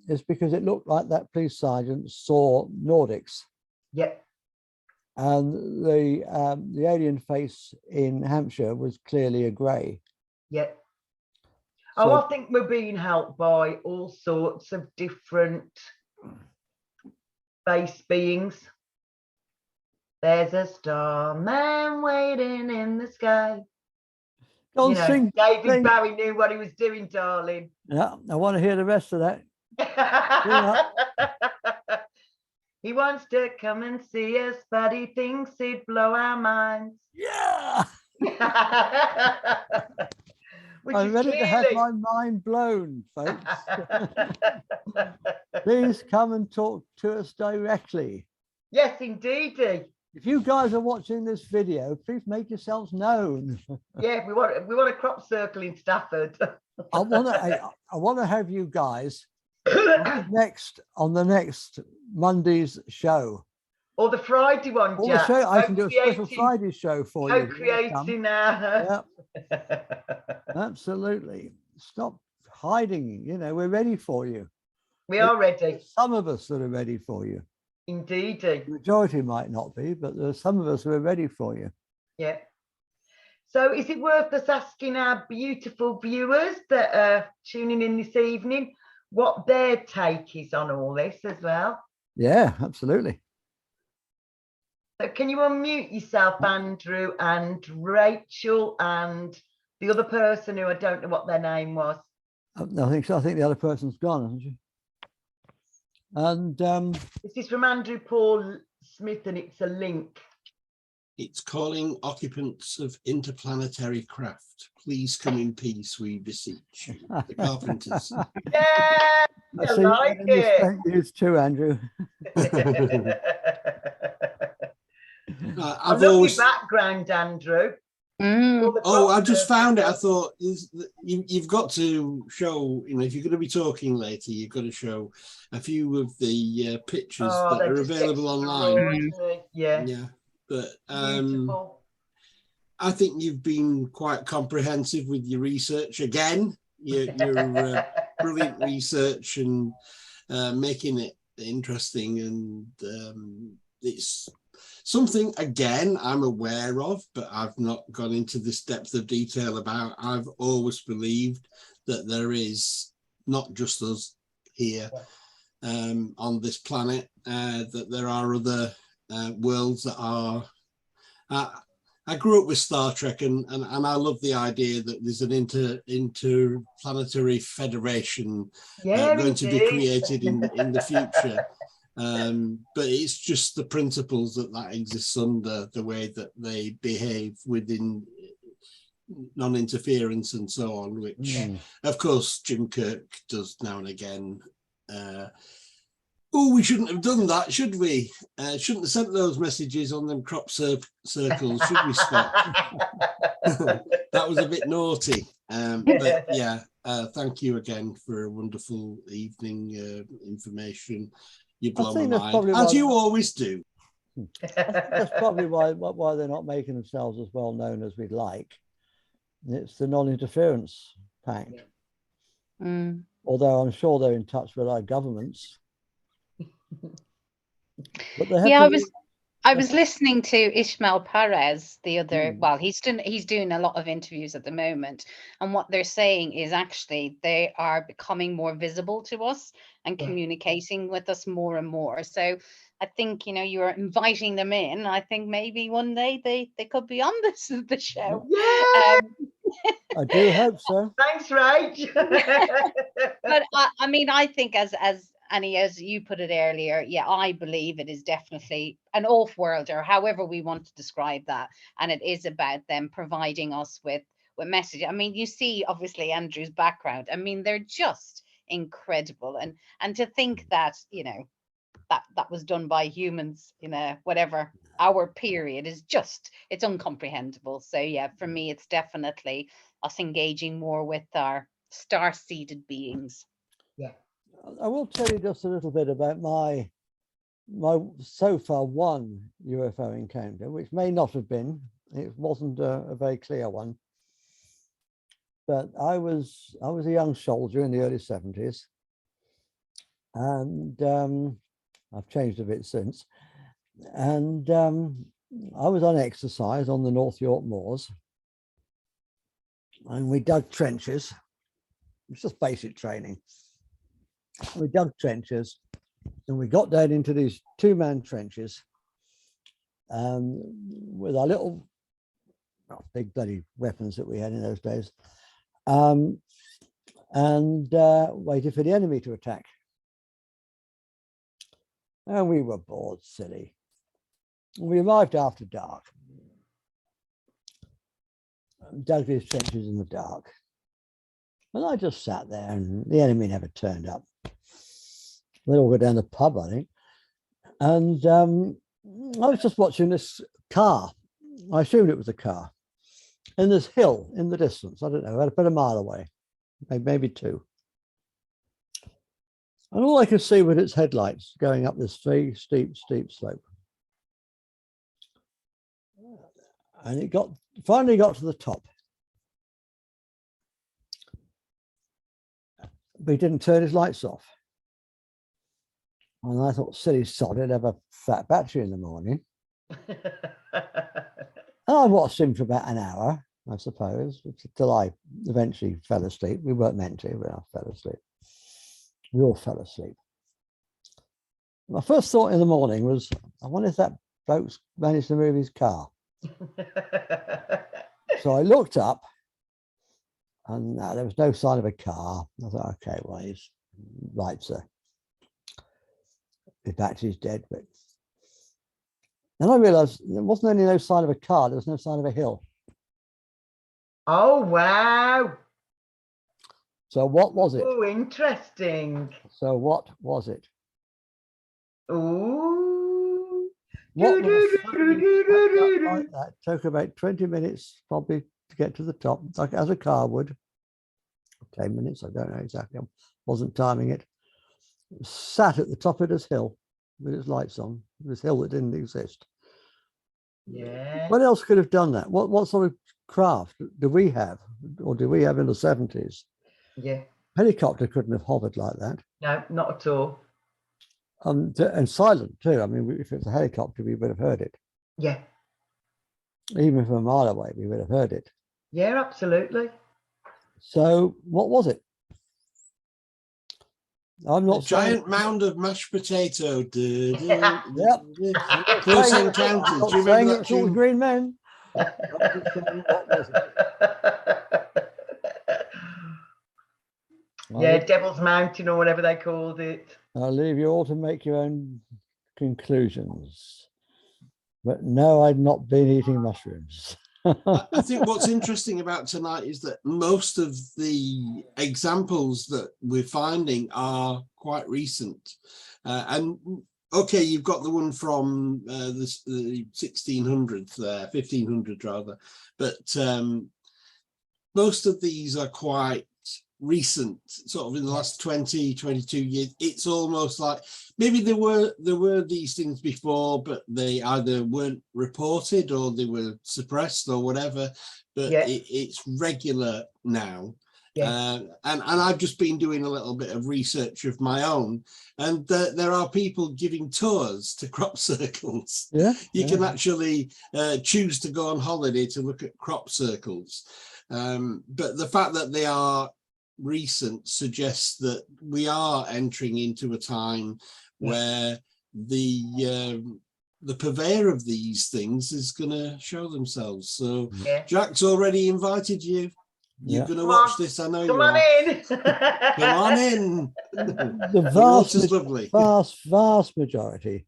is because it looked like that police sergeant saw Nordics. Yep. And the alien face in Hampshire was clearly a grey. Yep. So, I think we're being helped by all sorts of different base beings. There's a starman waiting in the sky. You know, David Bowie knew what he was doing, darling. Yeah, I want to hear the rest of that. He wants to come and see us, but he thinks he'd blow our minds. Yeah. I'm ready to have my mind blown, folks. Please come and talk to us directly. Yes, indeedy. If you guys are watching this video, please make yourselves known. Yeah, we want a crop circle in Stafford. I want to have you guys on the next Monday's show. Or the Friday one, Jack. I can do a special Friday show for you. Co-creating our... Yep. Absolutely. Stop hiding. You know, we're ready for you. We are ready. Some of us that are ready for you. Indeed. The majority might not be, but there's some of us who are ready for you. Yeah. So is it worth us asking our beautiful viewers that are tuning in this evening what their take is on all this as well? Yeah, absolutely. So can you unmute yourself, Andrew and Rachel and the other person who I don't know what their name was? I think so. I think the other person's gone, hasn't she? And this is from Andrew Paul Smith, and it's a link. It's calling occupants of interplanetary craft. Please come in peace, we beseech you. The Carpenters. Yeah, I like it. You too, Andrew. I love your background, Andrew. Oh, I just found it. I thought you've got to show, you know, if you're going to be talking later, you've got to show a few of the pictures that are available online. Yeah. Yeah. But Beautiful. I think you've been quite comprehensive with your research again. Your brilliant research and making it interesting, and it's something again I'm aware of, but I've not gone into this depth of detail about. I've always believed that there is not just us here on this planet, that there are other worlds that are. I grew up with Star Trek, and I love the idea that there's an interplanetary federation going to be created in the future. But it's just the principles that exists under, the way that they behave within non-interference and so on, which of course Jim Kirk does now and again. Oh, we shouldn't have done that, should we? Shouldn't have sent those messages on them crop circles, should we, Scott? That was a bit naughty. But yeah, thank you again for a wonderful evening information. You blow my mind, as you always do. That's probably why they're not making themselves as well known as we'd like. It's the non-interference pact. Although I'm sure they're in touch with our governments. But they have I was listening to Ishmael Perez the other. Well, he's doing a lot of interviews at the moment, and what they're saying is actually they are becoming more visible to us and communicating with us more and more. So I think, you know, you're inviting them in. I think maybe one day they could be on the show. Yeah. I do hope so. Thanks, Rach. But I mean, I think as Annie, as you put it earlier, yeah, I believe it is definitely an off-worlder, however we want to describe that, and it is about them providing us with message. I mean, you see, obviously Andrew's background. I mean, they're just incredible, and to think that, you know, that was done by humans in a whatever our period is just, it's incomprehensible. So yeah, for me, it's definitely us engaging more with our star-seeded beings. Yeah. I will tell you just a little bit about my so far one UFO encounter, which may not have been. It wasn't a very clear one. But I was a young soldier in the early 70s, and I've changed a bit since. And I was on exercise on the North York Moors, and we dug trenches. It's just basic training. We dug trenches, and we got down into these two-man trenches with our little big bloody weapons that we had in those days, and waited for the enemy to attack. And we were bored silly. We arrived after dark, dug these trenches in the dark, and I just sat there, and the enemy never turned up. They all go down the pub, I think. And I was just watching this car. I assumed it was a car. And this hill in the distance, I don't know, about a mile away, maybe two. And all I could see were its headlights going up this very steep slope. And it finally got to the top. But he didn't turn his lights off. And I thought, silly sod, he'd have a fat battery in the morning. And I watched him for about an hour, I suppose, till I eventually fell asleep. We weren't meant to, but I fell asleep. We all fell asleep. My first thought in the morning was, I wonder if that bloke's managed to move his car. So I looked up, and there was no sign of a car. I thought, okay, well, his lights are, his battery's dead. But then I realized there wasn't only no sign of a car, there was no sign of a hill. Oh, wow. So what was it? Oh, interesting. So what was it? Ooh. What was like that? Took about 20 minutes probably to get to the top, like as a car would. 10 minutes, I don't know exactly. I wasn't timing it. Sat at the top of this hill with its lights on, this hill that didn't exist. Yeah. What else could have done that? What sort of craft do we have, or do we have in the 70s? Yeah. Helicopter couldn't have hovered like that. No, not at all. And silent too. I mean, if it was a helicopter, we would have heard it. Yeah. Even from a mile away, we would have heard it. Yeah, absolutely. So what was it? I'm not A giant mound of mashed potato. Yep. Close Encounters. Do you remember that it's all tune? Green Men. What was it? Yeah, Devil's Mountain or whatever they called it. I'll leave you all to make your own conclusions. But no, I'd not been eating mushrooms. I think what's interesting about tonight is that most of the examples that we're finding are quite recent. And okay, you've got the one from the 1600s there, 1500 rather, but most of these are quite recent, sort of in the last 20, 22 years. It's almost like maybe there were these things before, but they either weren't reported or they were suppressed or whatever, but it's regular now. And I've just been doing a little bit of research of my own, and there are people giving tours to crop circles. You can actually choose to go on holiday to look at crop circles, but the fact that they are recent suggests that we are entering into a time where the purveyor of these things is going to show themselves. So Jack's already invited you. You're going to watch this. I know you are. Come on in. The vast majority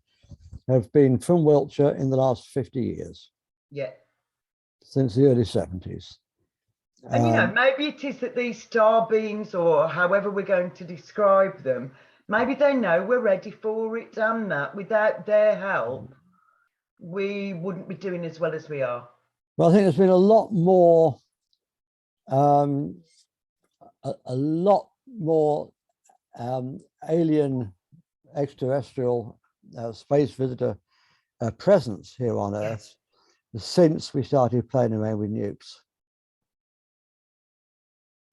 have been from Wiltshire in the last 50 years. Yeah. Since the early 70s. And, you know, maybe it is that these star beings, or however we're going to describe them, maybe they know we're ready for it, damn that. Without their help, we wouldn't be doing as well as we are. Well, I think there's been a lot more, alien extraterrestrial space visitor presence here on Earth since we started playing around with nukes.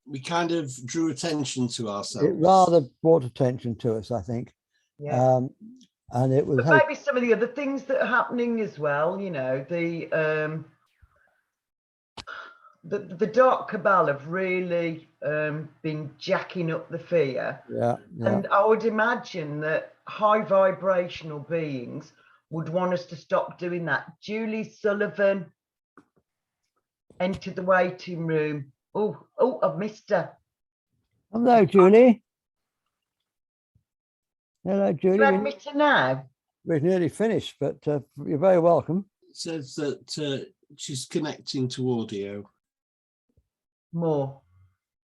We kind of drew attention to ourselves. It rather brought attention to us, I think. And it was maybe some of the other things that are happening as well. You know, the dark cabal have really been jacking up the fear. And I would imagine that high vibrational beings would want us to stop doing that. Julie Sullivan entered the waiting room. Oh, I've missed her. Hello, Julie. Hello, Julie. You admit her now? We've nearly finished, but you're very welcome. It says that she's connecting to audio. More.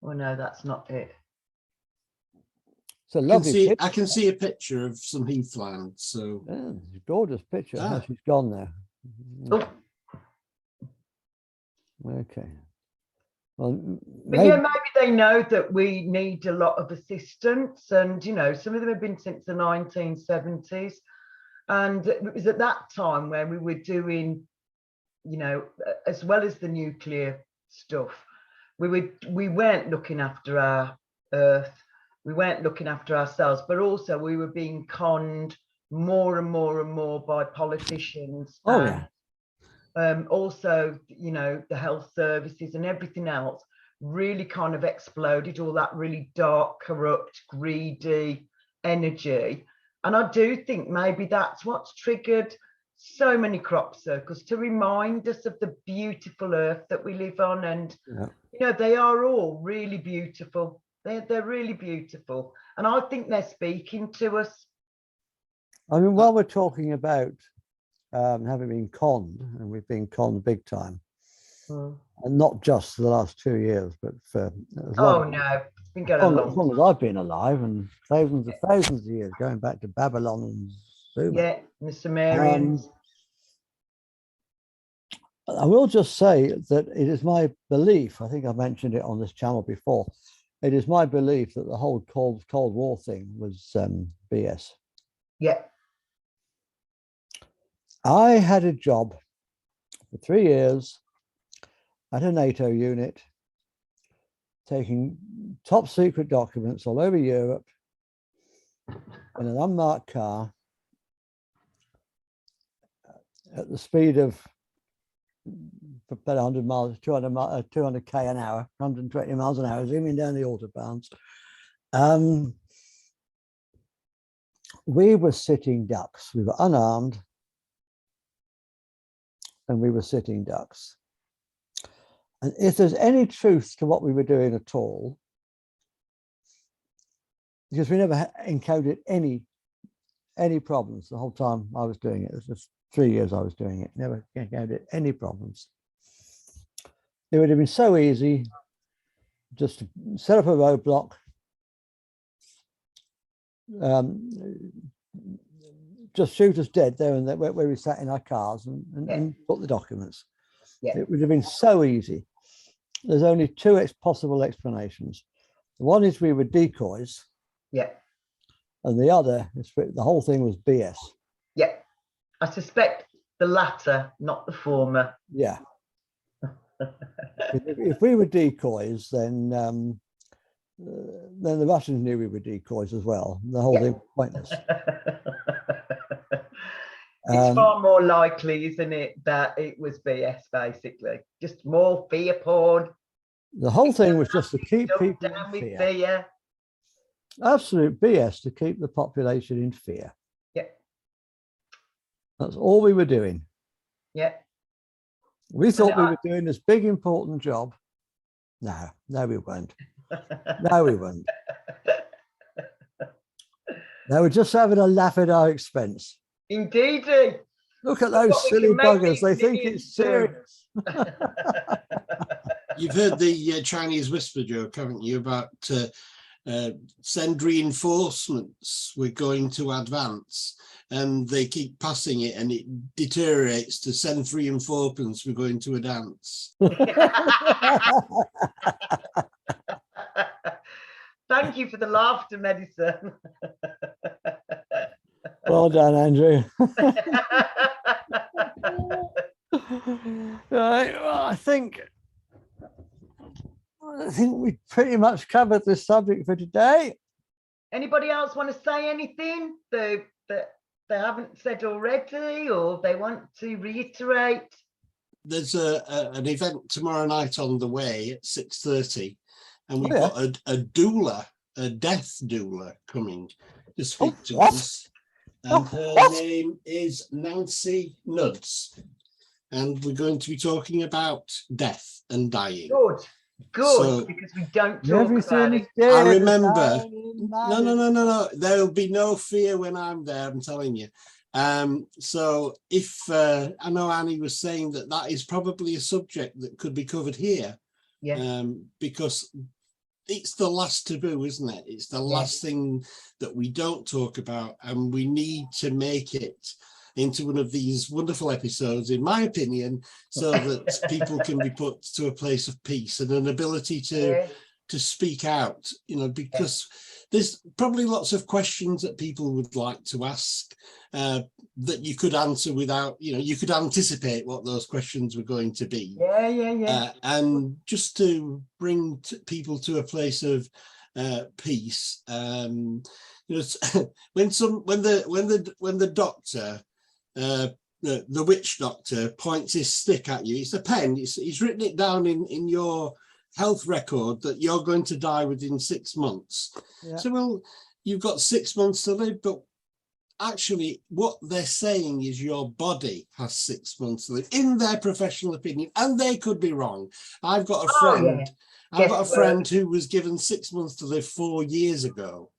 Oh, no, that's not it. It's a lovely picture. I can see a picture of some heathland. So it's a gorgeous picture. Oh, she's gone now. Oh. Okay. Well, maybe they know that we need a lot of assistance, and you know, some of them have been since the 1970s, and it was at that time when we were doing, you know, as well as the nuclear stuff, we weren't looking after our Earth, we weren't looking after ourselves, but also we were being conned more and more and more by politicians. Also, you know, the health services and everything else really kind of exploded, all that really dark, corrupt, greedy energy. And I do think maybe that's what's triggered so many crop circles, to remind us of the beautiful earth that we live on. And, you know, they are all really beautiful. They're really beautiful. And I think they're speaking to us. I mean, while we're talking about having been conned, and we've been conned big time, and not just for the last 2 years, but for as long as I've been alive, and thousands of years, going back to Babylon and Sumer. The Sumerians. I will just say that it is my belief, I think I mentioned it on this channel before, it is my belief that the whole Cold War thing was BS. Yeah. I had a job for 3 years at a NATO unit, taking top secret documents all over Europe in an unmarked car at the speed of about 100 miles, 200k an hour, 120 miles an hour, zooming down the autobahns. We were sitting ducks. We were unarmed, and we were sitting ducks. And if there's any truth to what we were doing at all, because we never encountered any problems the whole time I was doing it. It was just 3 years I was doing it. Never encountered any problems. It would have been so easy just to set up a roadblock, just shoot us dead there and where we sat in our cars and put the documents. Yeah. It would have been so easy. There's only two possible explanations. One is we were decoys. Yeah. And the other is the whole thing was BS. Yeah. I suspect the latter, not the former. Yeah. If we were decoys, then the Russians knew we were decoys as well. The whole thing was pointless. It's far more likely, isn't it, that it was BS, basically. Just more fear porn. The whole thing was just to keep people down in with fear. Absolute BS to keep the population in fear. Yeah. That's all we were doing. Yeah. We thought we were doing this big, important job. No, we weren't. No, we weren't. They were just having a laugh at our expense. Indeedy. Look at those silly buggers. They think it's serious. You've heard the Chinese whisper joke, haven't you, about send reinforcements, we're going to advance, and they keep passing it and it deteriorates to send reinforcements, we're going to a dance. Thank you for the laughter medicine. Well done, Andrew. Right, well, I think we pretty much covered this subject for today. Anybody else want to say anything that they haven't said already, or they want to reiterate? There's an event tomorrow night on the way at 6:30, and we've got a doula, a death doula coming to speak to us. And her name is Nancy Nuds. And we're going to be talking about death and dying. Good, So, because we don't talk about it. I remember, no, there'll be no fear when I'm there, I'm telling you. So if, I know Annie was saying that is probably a subject that could be covered here. Yeah. Because it's the last taboo, isn't it? It's the last thing that we don't talk about, and we need to make it into one of these wonderful episodes, in my opinion, so that people can be put to a place of peace and an ability to speak out, you know, because there's probably lots of questions that people would like to ask that you could answer without, you know, you could anticipate what those questions were going to be. And just to bring people to a place of peace, you know, when the doctor, the witch doctor, points his stick at you, it's a pen, he's written it down in your health record that you're going to die within 6 months. So, well, you've got 6 months to live, but actually what they're saying is your body has 6 months to live, in their professional opinion, and they could be wrong. I've got a friend, I've got a friend who was given 6 months to live 4 years ago.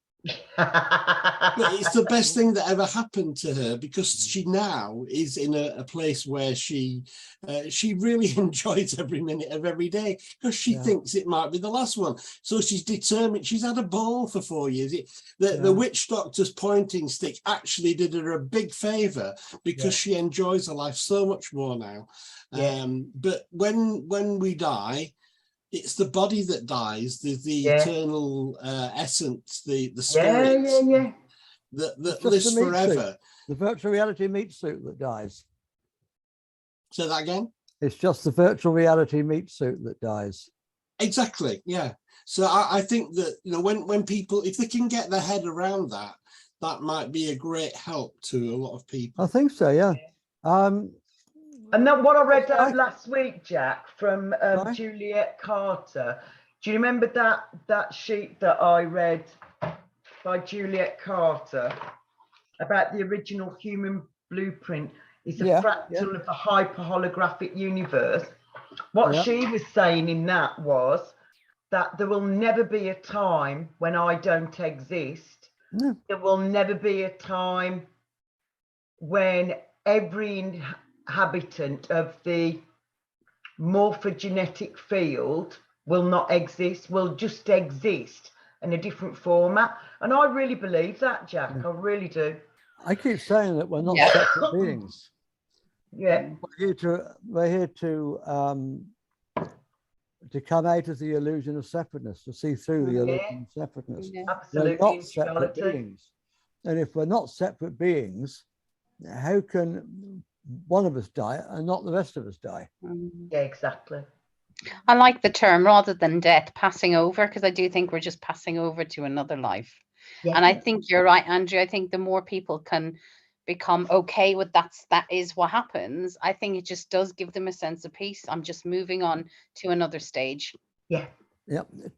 But it's the best thing that ever happened to her, because she now is in a place where she really enjoys every minute of every day, because she thinks it might be the last one. So she's determined. She's had a ball for 4 years. The witch doctor's pointing stick actually did her a big favor, because she enjoys her life so much more now. But when we die, it's the body that dies, the eternal essence, the spirit that lives forever. The virtual reality meat suit that dies. Say that again? It's just the virtual reality meat suit that dies. Exactly. Yeah. So I think that, you know, when people, if they can get their head around that, that might be a great help to a lot of people. I think so, yeah. And then what I read Sorry? last week, Jack, from Sorry? Juliet Carter. Do you remember that sheet that I read by Juliet Carter about the original human blueprint? It's a fractal of the hyperholographic universe. What she was saying in that was that there will never be a time when I don't exist. No. There will never be a time when every inhabitant of the morphogenetic field will not exist, will just exist in a different format. And I really believe that, Jack. I really do. I keep saying that we're not separate beings. Yeah. We're here to come out of the illusion of separateness, to see through the illusion of separateness. Absolutely. We're not separate beings. And if we're not separate beings, how can one of us die and not the rest of us die? Yeah, exactly. I like the term, rather than death, passing over, because I do think we're just passing over to another life. And I think you're right, Andrew. I think the more people can become okay with that is what happens, I think it just does give them a sense of peace. I'm just moving on to another stage. Yeah.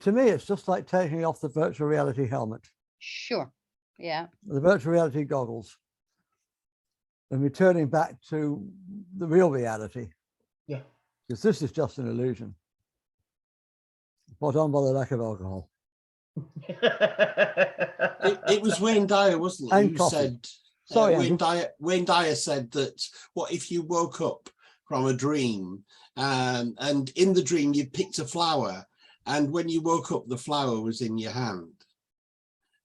To me, it's just like taking off the virtual reality helmet. Sure. Yeah. The virtual reality goggles. And returning back to the real reality. Yeah. Because this is just an illusion. Brought on by the lack of alcohol. It was Wayne Dyer, wasn't it? And who coffee. said, Sorry, Wayne Dyer said that, what if you woke up from a dream and in the dream you picked a flower, and when you woke up the flower was in your hand?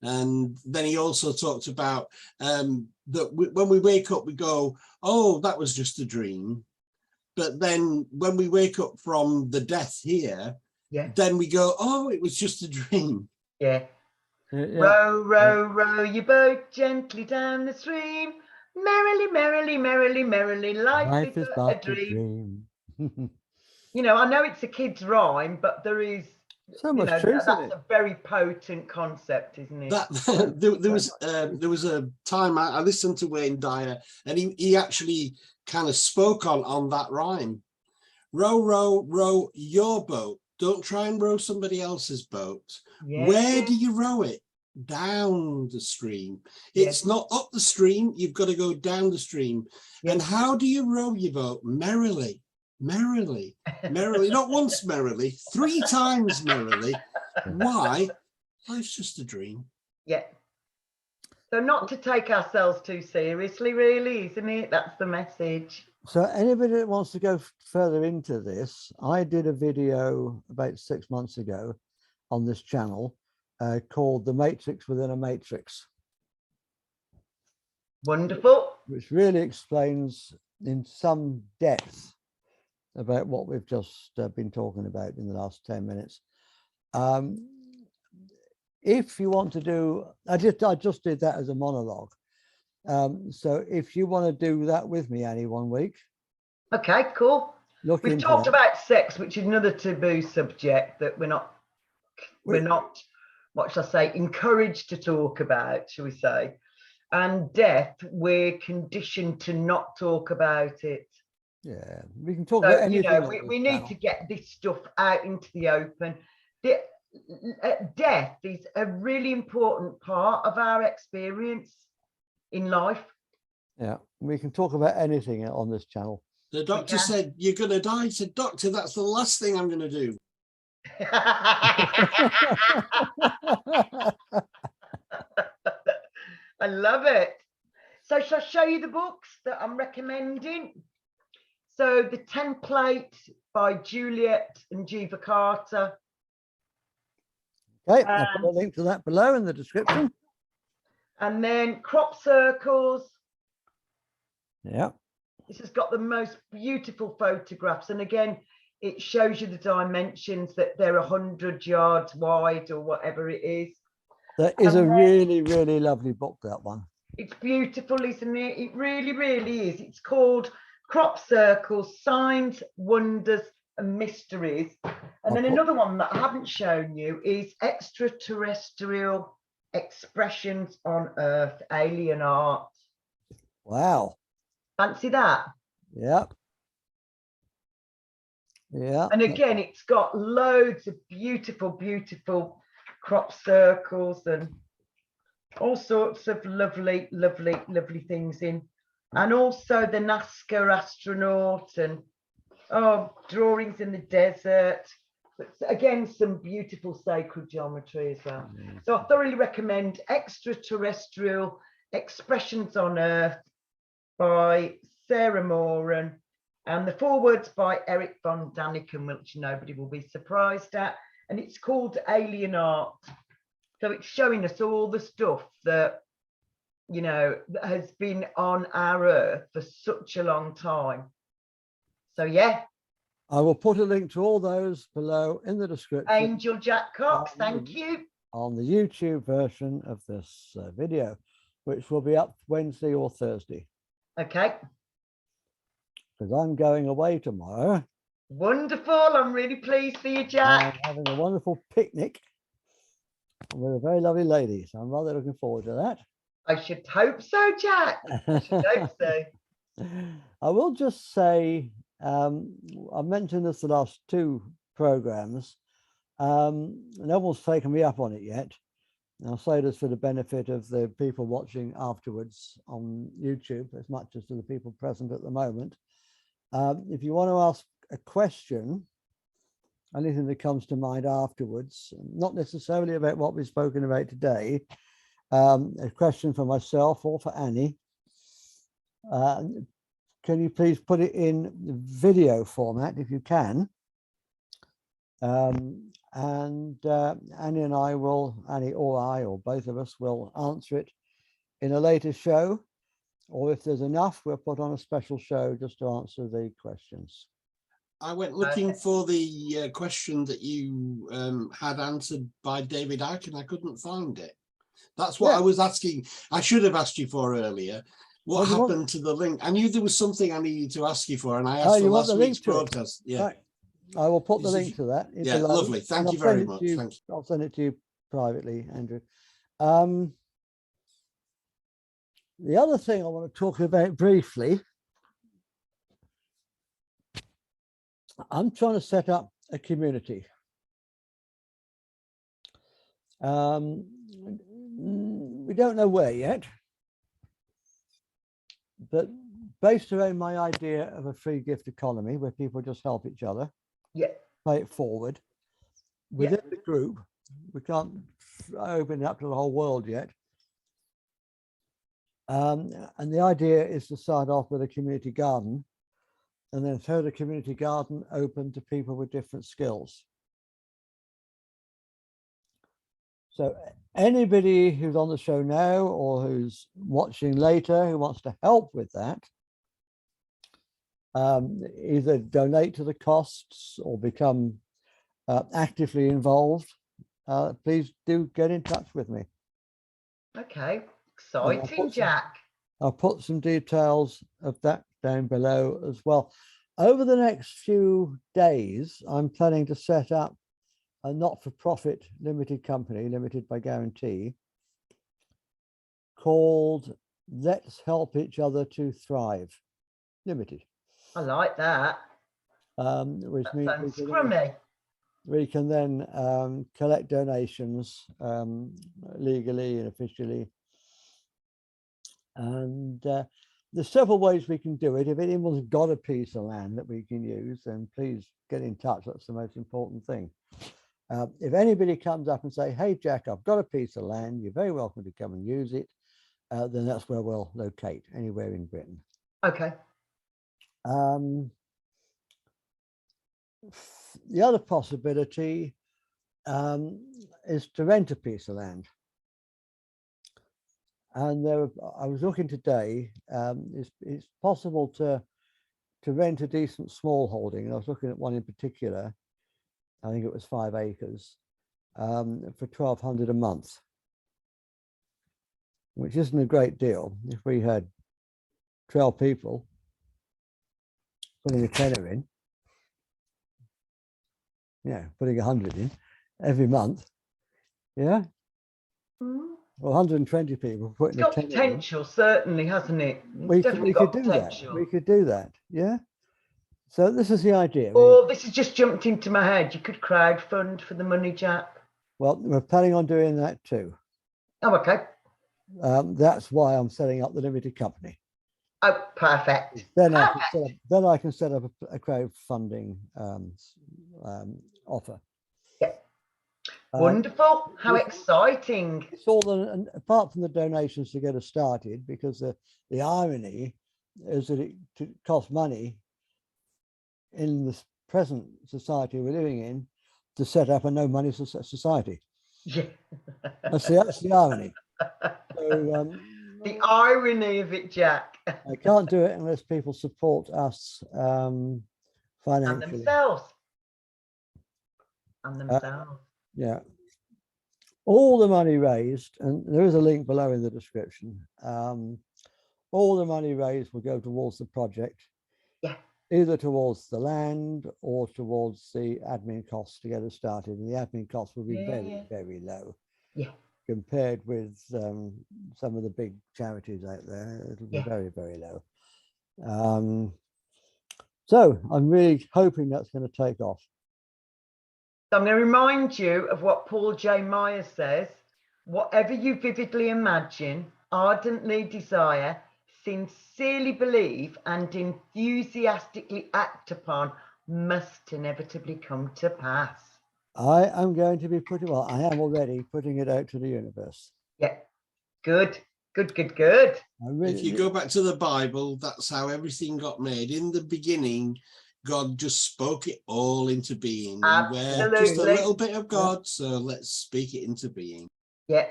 And then he also talked about that when we wake up we go, oh, that was just a dream. But then when we wake up from the death here, then we go, oh, it was just a dream. Yeah. Row, row, row your boat gently down the stream. Merrily, merrily, merrily, merrily, life is but a dream. You know, I know it's a kid's rhyme, but there is so much truth in it. That's a very potent concept, isn't it? There was a time I listened to Wayne Dyer, and he actually kind of spoke on that rhyme. Row, row, row your boat. Don't try and row somebody else's boat. Yeah. Where do you row it? Down the stream. It's not up the stream. You've got to go down the stream. And how do you row your boat? Merrily, merrily, merrily. Not once merrily, 3 times merrily. Why? Life's just a dream. Yeah. So not to take ourselves too seriously, really, isn't it? That's the message. So anybody that wants to go further into this, I did a video about 6 months ago on this channel called The Matrix Within a Matrix. Wonderful. Which really explains in some depth about what we've just been talking about in the last 10 minutes. If you want to do, I just did that as a monologue. So if you want to do that with me, Annie, one week. Okay, cool. We've talked about sex, which is another taboo subject that we're not, what shall I say, encouraged to talk about, shall we say. And death, we're conditioned to not talk about it. Yeah, we can talk about anything. You know, we need to get this stuff out into the open. Death is a really important part of our experience in life. Yeah, we can talk about anything on this channel. The doctor said, you're going to die. I said, doctor, that's the last thing I'm going to do. I love it. So shall I show you the books that I'm recommending? So The Template by Juliet and Jiva Carter. Okay, I'll put a link to that below in the description. And then Crop Circles. Yeah. This has got the most beautiful photographs. And again, it shows you the dimensions, that they're 100 yards wide or whatever it is. That is a really, really lovely book, that one. It's beautiful, isn't it? It really, really is. It's called crop circles, signs, wonders, and mysteries. And then another one that I haven't shown you is extraterrestrial expressions on Earth, alien art. Wow. Fancy that? Yeah. Yeah. And again, it's got loads of beautiful, beautiful crop circles and all sorts of lovely, lovely, lovely things in. And also the Nazca astronaut and drawings in the desert. But again, some beautiful sacred geometry as well. So I thoroughly recommend Extraterrestrial Expressions on Earth by Sarah Moran, and the forewords by Eric von Daniken, which nobody will be surprised at. And it's called Alien Art. So it's showing us all the stuff that, you know, that has been on our Earth for such a long time. So yeah. I will put a link to all those below in the description. Angel Jack Cox, thank you. On the YouTube version of this video, which will be up Wednesday or Thursday. Okay. Because I'm going away tomorrow. Wonderful. I'm really pleased for you, Jack. I'm having a wonderful picnic with a very lovely lady. So I'm rather looking forward to that. I should hope so, Jack. I should hope so. I will just say, I've mentioned this the last two programs. No one's taken me up on it yet. And I'll say this for the benefit of the people watching afterwards on YouTube, as much as to the people present at the moment. If you want to ask a question, anything that comes to mind afterwards, not necessarily about what we've spoken about today, a question for myself or for Annie, can you please put it in video format if you can? And Annie and I will, Annie or I, or both of us will answer it in a later show. Or if there's enough, we'll put on a special show just to answer the questions. I went looking for the question that you had answered by David Icke, and I couldn't find it. That's what I was asking. I should have asked you for earlier. What happened to the link? I knew there was something I needed to ask you for, and I asked for last week's broadcast. Yeah, right. I will put the link to that. Yeah, lovely. Thank you very much. Thank you. I'll send it to you privately, Andrew. The other thing I want to talk about briefly, I'm trying to set up a community. We don't know where yet, but based around my idea of a free gift economy where people just help each other, pay it forward within the group. We can't open it up to the whole world yet. And the idea is to start off with a community garden and then throw the community garden open to people with different skills. So anybody who's on the show now or who's watching later who wants to help with that, either donate to the costs or become actively involved, please do get in touch with me. Okay, exciting, Jack. I'll put some details of that down below as well. Over the next few days, I'm planning to set up a not-for-profit limited company, limited by guarantee, called Let's Help Each Other to Thrive Limited. I like that. Which means we can then collect donations legally and officially. And there's several ways we can do it. If anyone's got a piece of land that we can use, then please get in touch. That's the most important thing. If anybody comes up and say, hey, Jack, I've got a piece of land, you're very welcome to come and use it, then that's where we'll locate, anywhere in Britain. Okay. The other possibility is to rent a piece of land. And I was looking today, it's possible to rent a decent small holding. And I was looking at one in particular, I think it was 5 acres, for $1,200 a month, which isn't a great deal. If we had 12 people, putting a tenner in, putting 100 in every month, Mm. well, 120 people putting It's a got tenner in. potential, certainly, hasn't it? It's We definitely could got do that. potential. We could do that. Yeah. So this is the idea. Or this has just jumped into my head. You could crowdfund for the money, Jack. Well, we're planning on doing that too. Oh, okay. That's why I'm setting up the limited company. Oh, perfect. Then I can set up a crowdfunding offer. Yeah. Wonderful. How exciting. It's all and apart from the donations to get us started, because the irony is that it costs money in the present society we're living in to set up a no money society. Yeah. That's the irony. So, the irony of it, Jack. I can't do it unless people support us financially. And themselves. And themselves. Yeah. All the money raised, and there is a link below in the description. All the money raised will go towards the project. Yeah. Either towards the land or towards the admin costs to get us started. And the admin costs will be very low. Yeah. Compared with some of the big charities out there, it'll be very, very low. So I'm really hoping that's going to take off. So I'm going to remind you of what Paul J. Meyer says. Whatever you vividly imagine, ardently desire, sincerely believe, and enthusiastically act upon must inevitably come to pass. I am going to be I am already putting it out to the universe. Yeah, good. If you go back to the Bible, that's how everything got made. In the beginning, God just spoke it all into being. Absolutely. And we're just a little bit of God, so let's speak it into being. Yeah.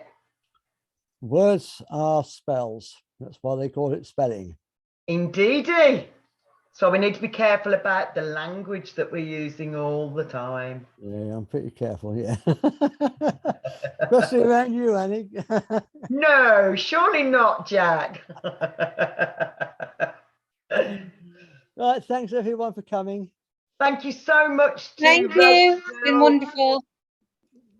Words are spells. That's why they call it spelling. Indeedy. So we need to be careful about the language that we're using all the time. Yeah, I'm pretty careful, yeah. Especially around you, Annie. No, surely not, Jack. Right, thanks everyone for coming. Thank you so much. Thank you. It's been wonderful.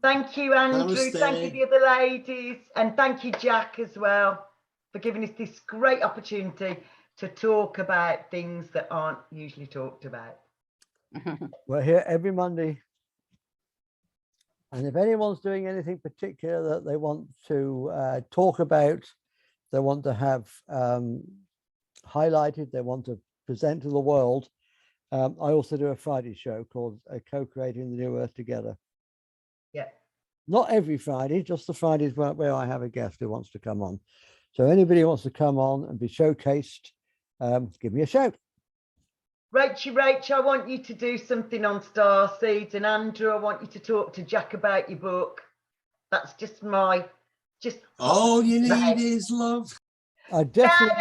Thank you, Andrew. Namaste. Thank you, the other ladies. And thank you, Jack, as well, for giving us this great opportunity to talk about things that aren't usually talked about. We're here every Monday. And if anyone's doing anything particular that they want to talk about, they want to have highlighted, they want to present to the world, I also do a Friday show called Co-Creating the New Earth Together. Yeah. Not every Friday, just the Fridays where I have a guest who wants to come on. So anybody who wants to come on and be showcased, give me a shout. Rach, I want you to do something on starseeds, and Andrew, I want you to talk to Jack about your book. That's just all you need is love. I definitely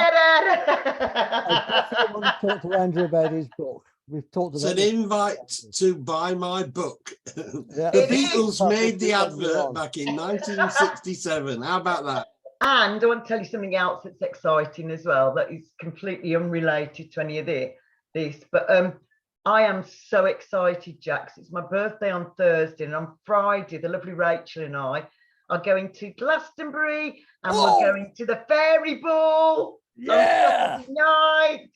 want to talk to Andrew about his book. We've talked about it's an invite to buy my book. Yeah. The Beatles made the advert back in 1967. How about that? And I want to tell you something else that's exciting as well, that is completely unrelated to any of this. But I am so excited, Jack. It's my birthday on Thursday, and on Friday, the lovely Rachel and I are going to Glastonbury, and we're going to the fairy ball on Saturday night.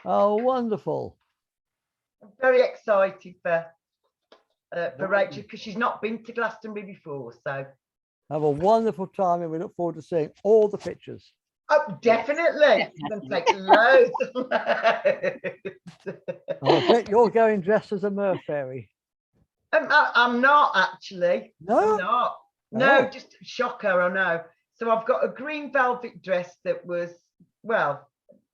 Oh, wonderful. I'm very excited for Rachel, because she's not been to Glastonbury before. So have a wonderful time, and we look forward to seeing all the pictures. Oh, definitely. You're going to take loads. I bet you're going dressed as a mer fairy. I'm not actually. No? I'm not. No, just shocker, I know. So I've got a green velvet dress that was, well,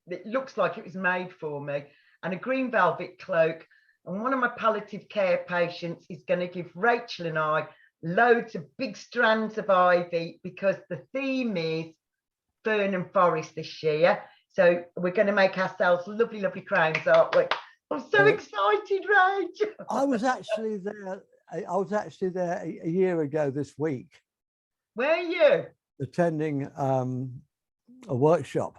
it looks like it was made for me, and a green velvet cloak. And one of my palliative care patients is going to give Rachel and I loads of big strands of ivy, because the theme is fern and forest this year. So we're going to make ourselves lovely, lovely crowns, aren't we? I'm so excited, Rach. I was actually there. I was actually there a year ago this week. Where are you? Attending a workshop.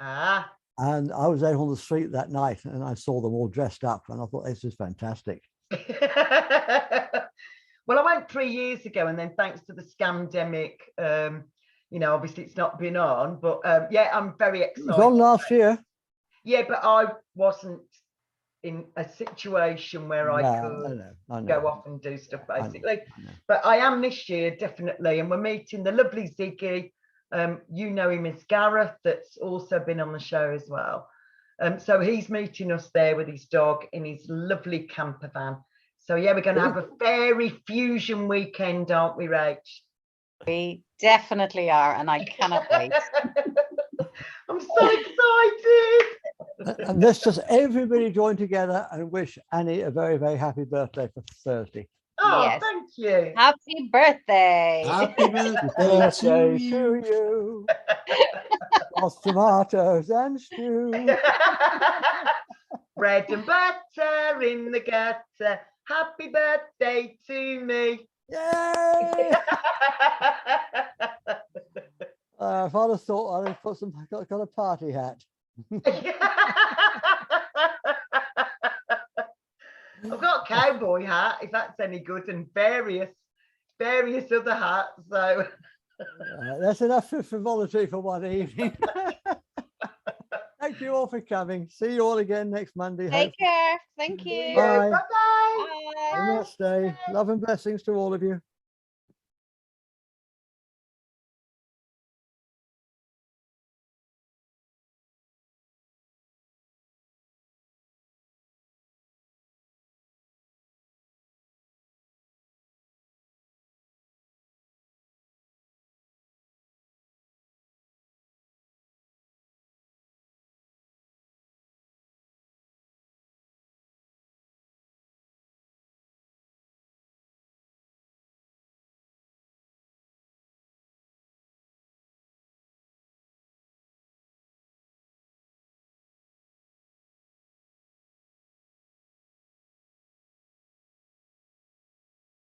Ah. And I was out on the street that night and I saw them all dressed up and I thought, this is fantastic. Well, I went 3 years ago, and then thanks to the scamdemic, obviously it's not been on, but yeah, I'm very excited. It was on last year. Yeah, but I wasn't in a situation where I could go off and do stuff, basically. I know. But I am this year, definitely, and we're meeting the lovely Ziggy. You know him as Gareth, that's also been on the show as well. So he's meeting us there with his dog in his lovely camper van. So yeah, we're going to have a fairy fusion weekend, aren't we, Rach? We definitely are, and I cannot wait. I'm so excited. And let's just everybody join together and wish Annie a very, very happy birthday for Thursday. Oh, Yes. thank you. Happy birthday. Happy birthday Birthday to to you. you. Lost tomatoes and stew. Bread and butter in the gutter. Happy birthday to me. Yay! If I'd have thought I'd have put got a party hat. I've got a cowboy hat, if that's any good, and various other hats. So That's enough for frivolity for one evening. Thank you all for coming. See you all again next Monday. Take care. Thank you. Bye. Bye-bye. Bye. Namaste. Love and blessings to all of you.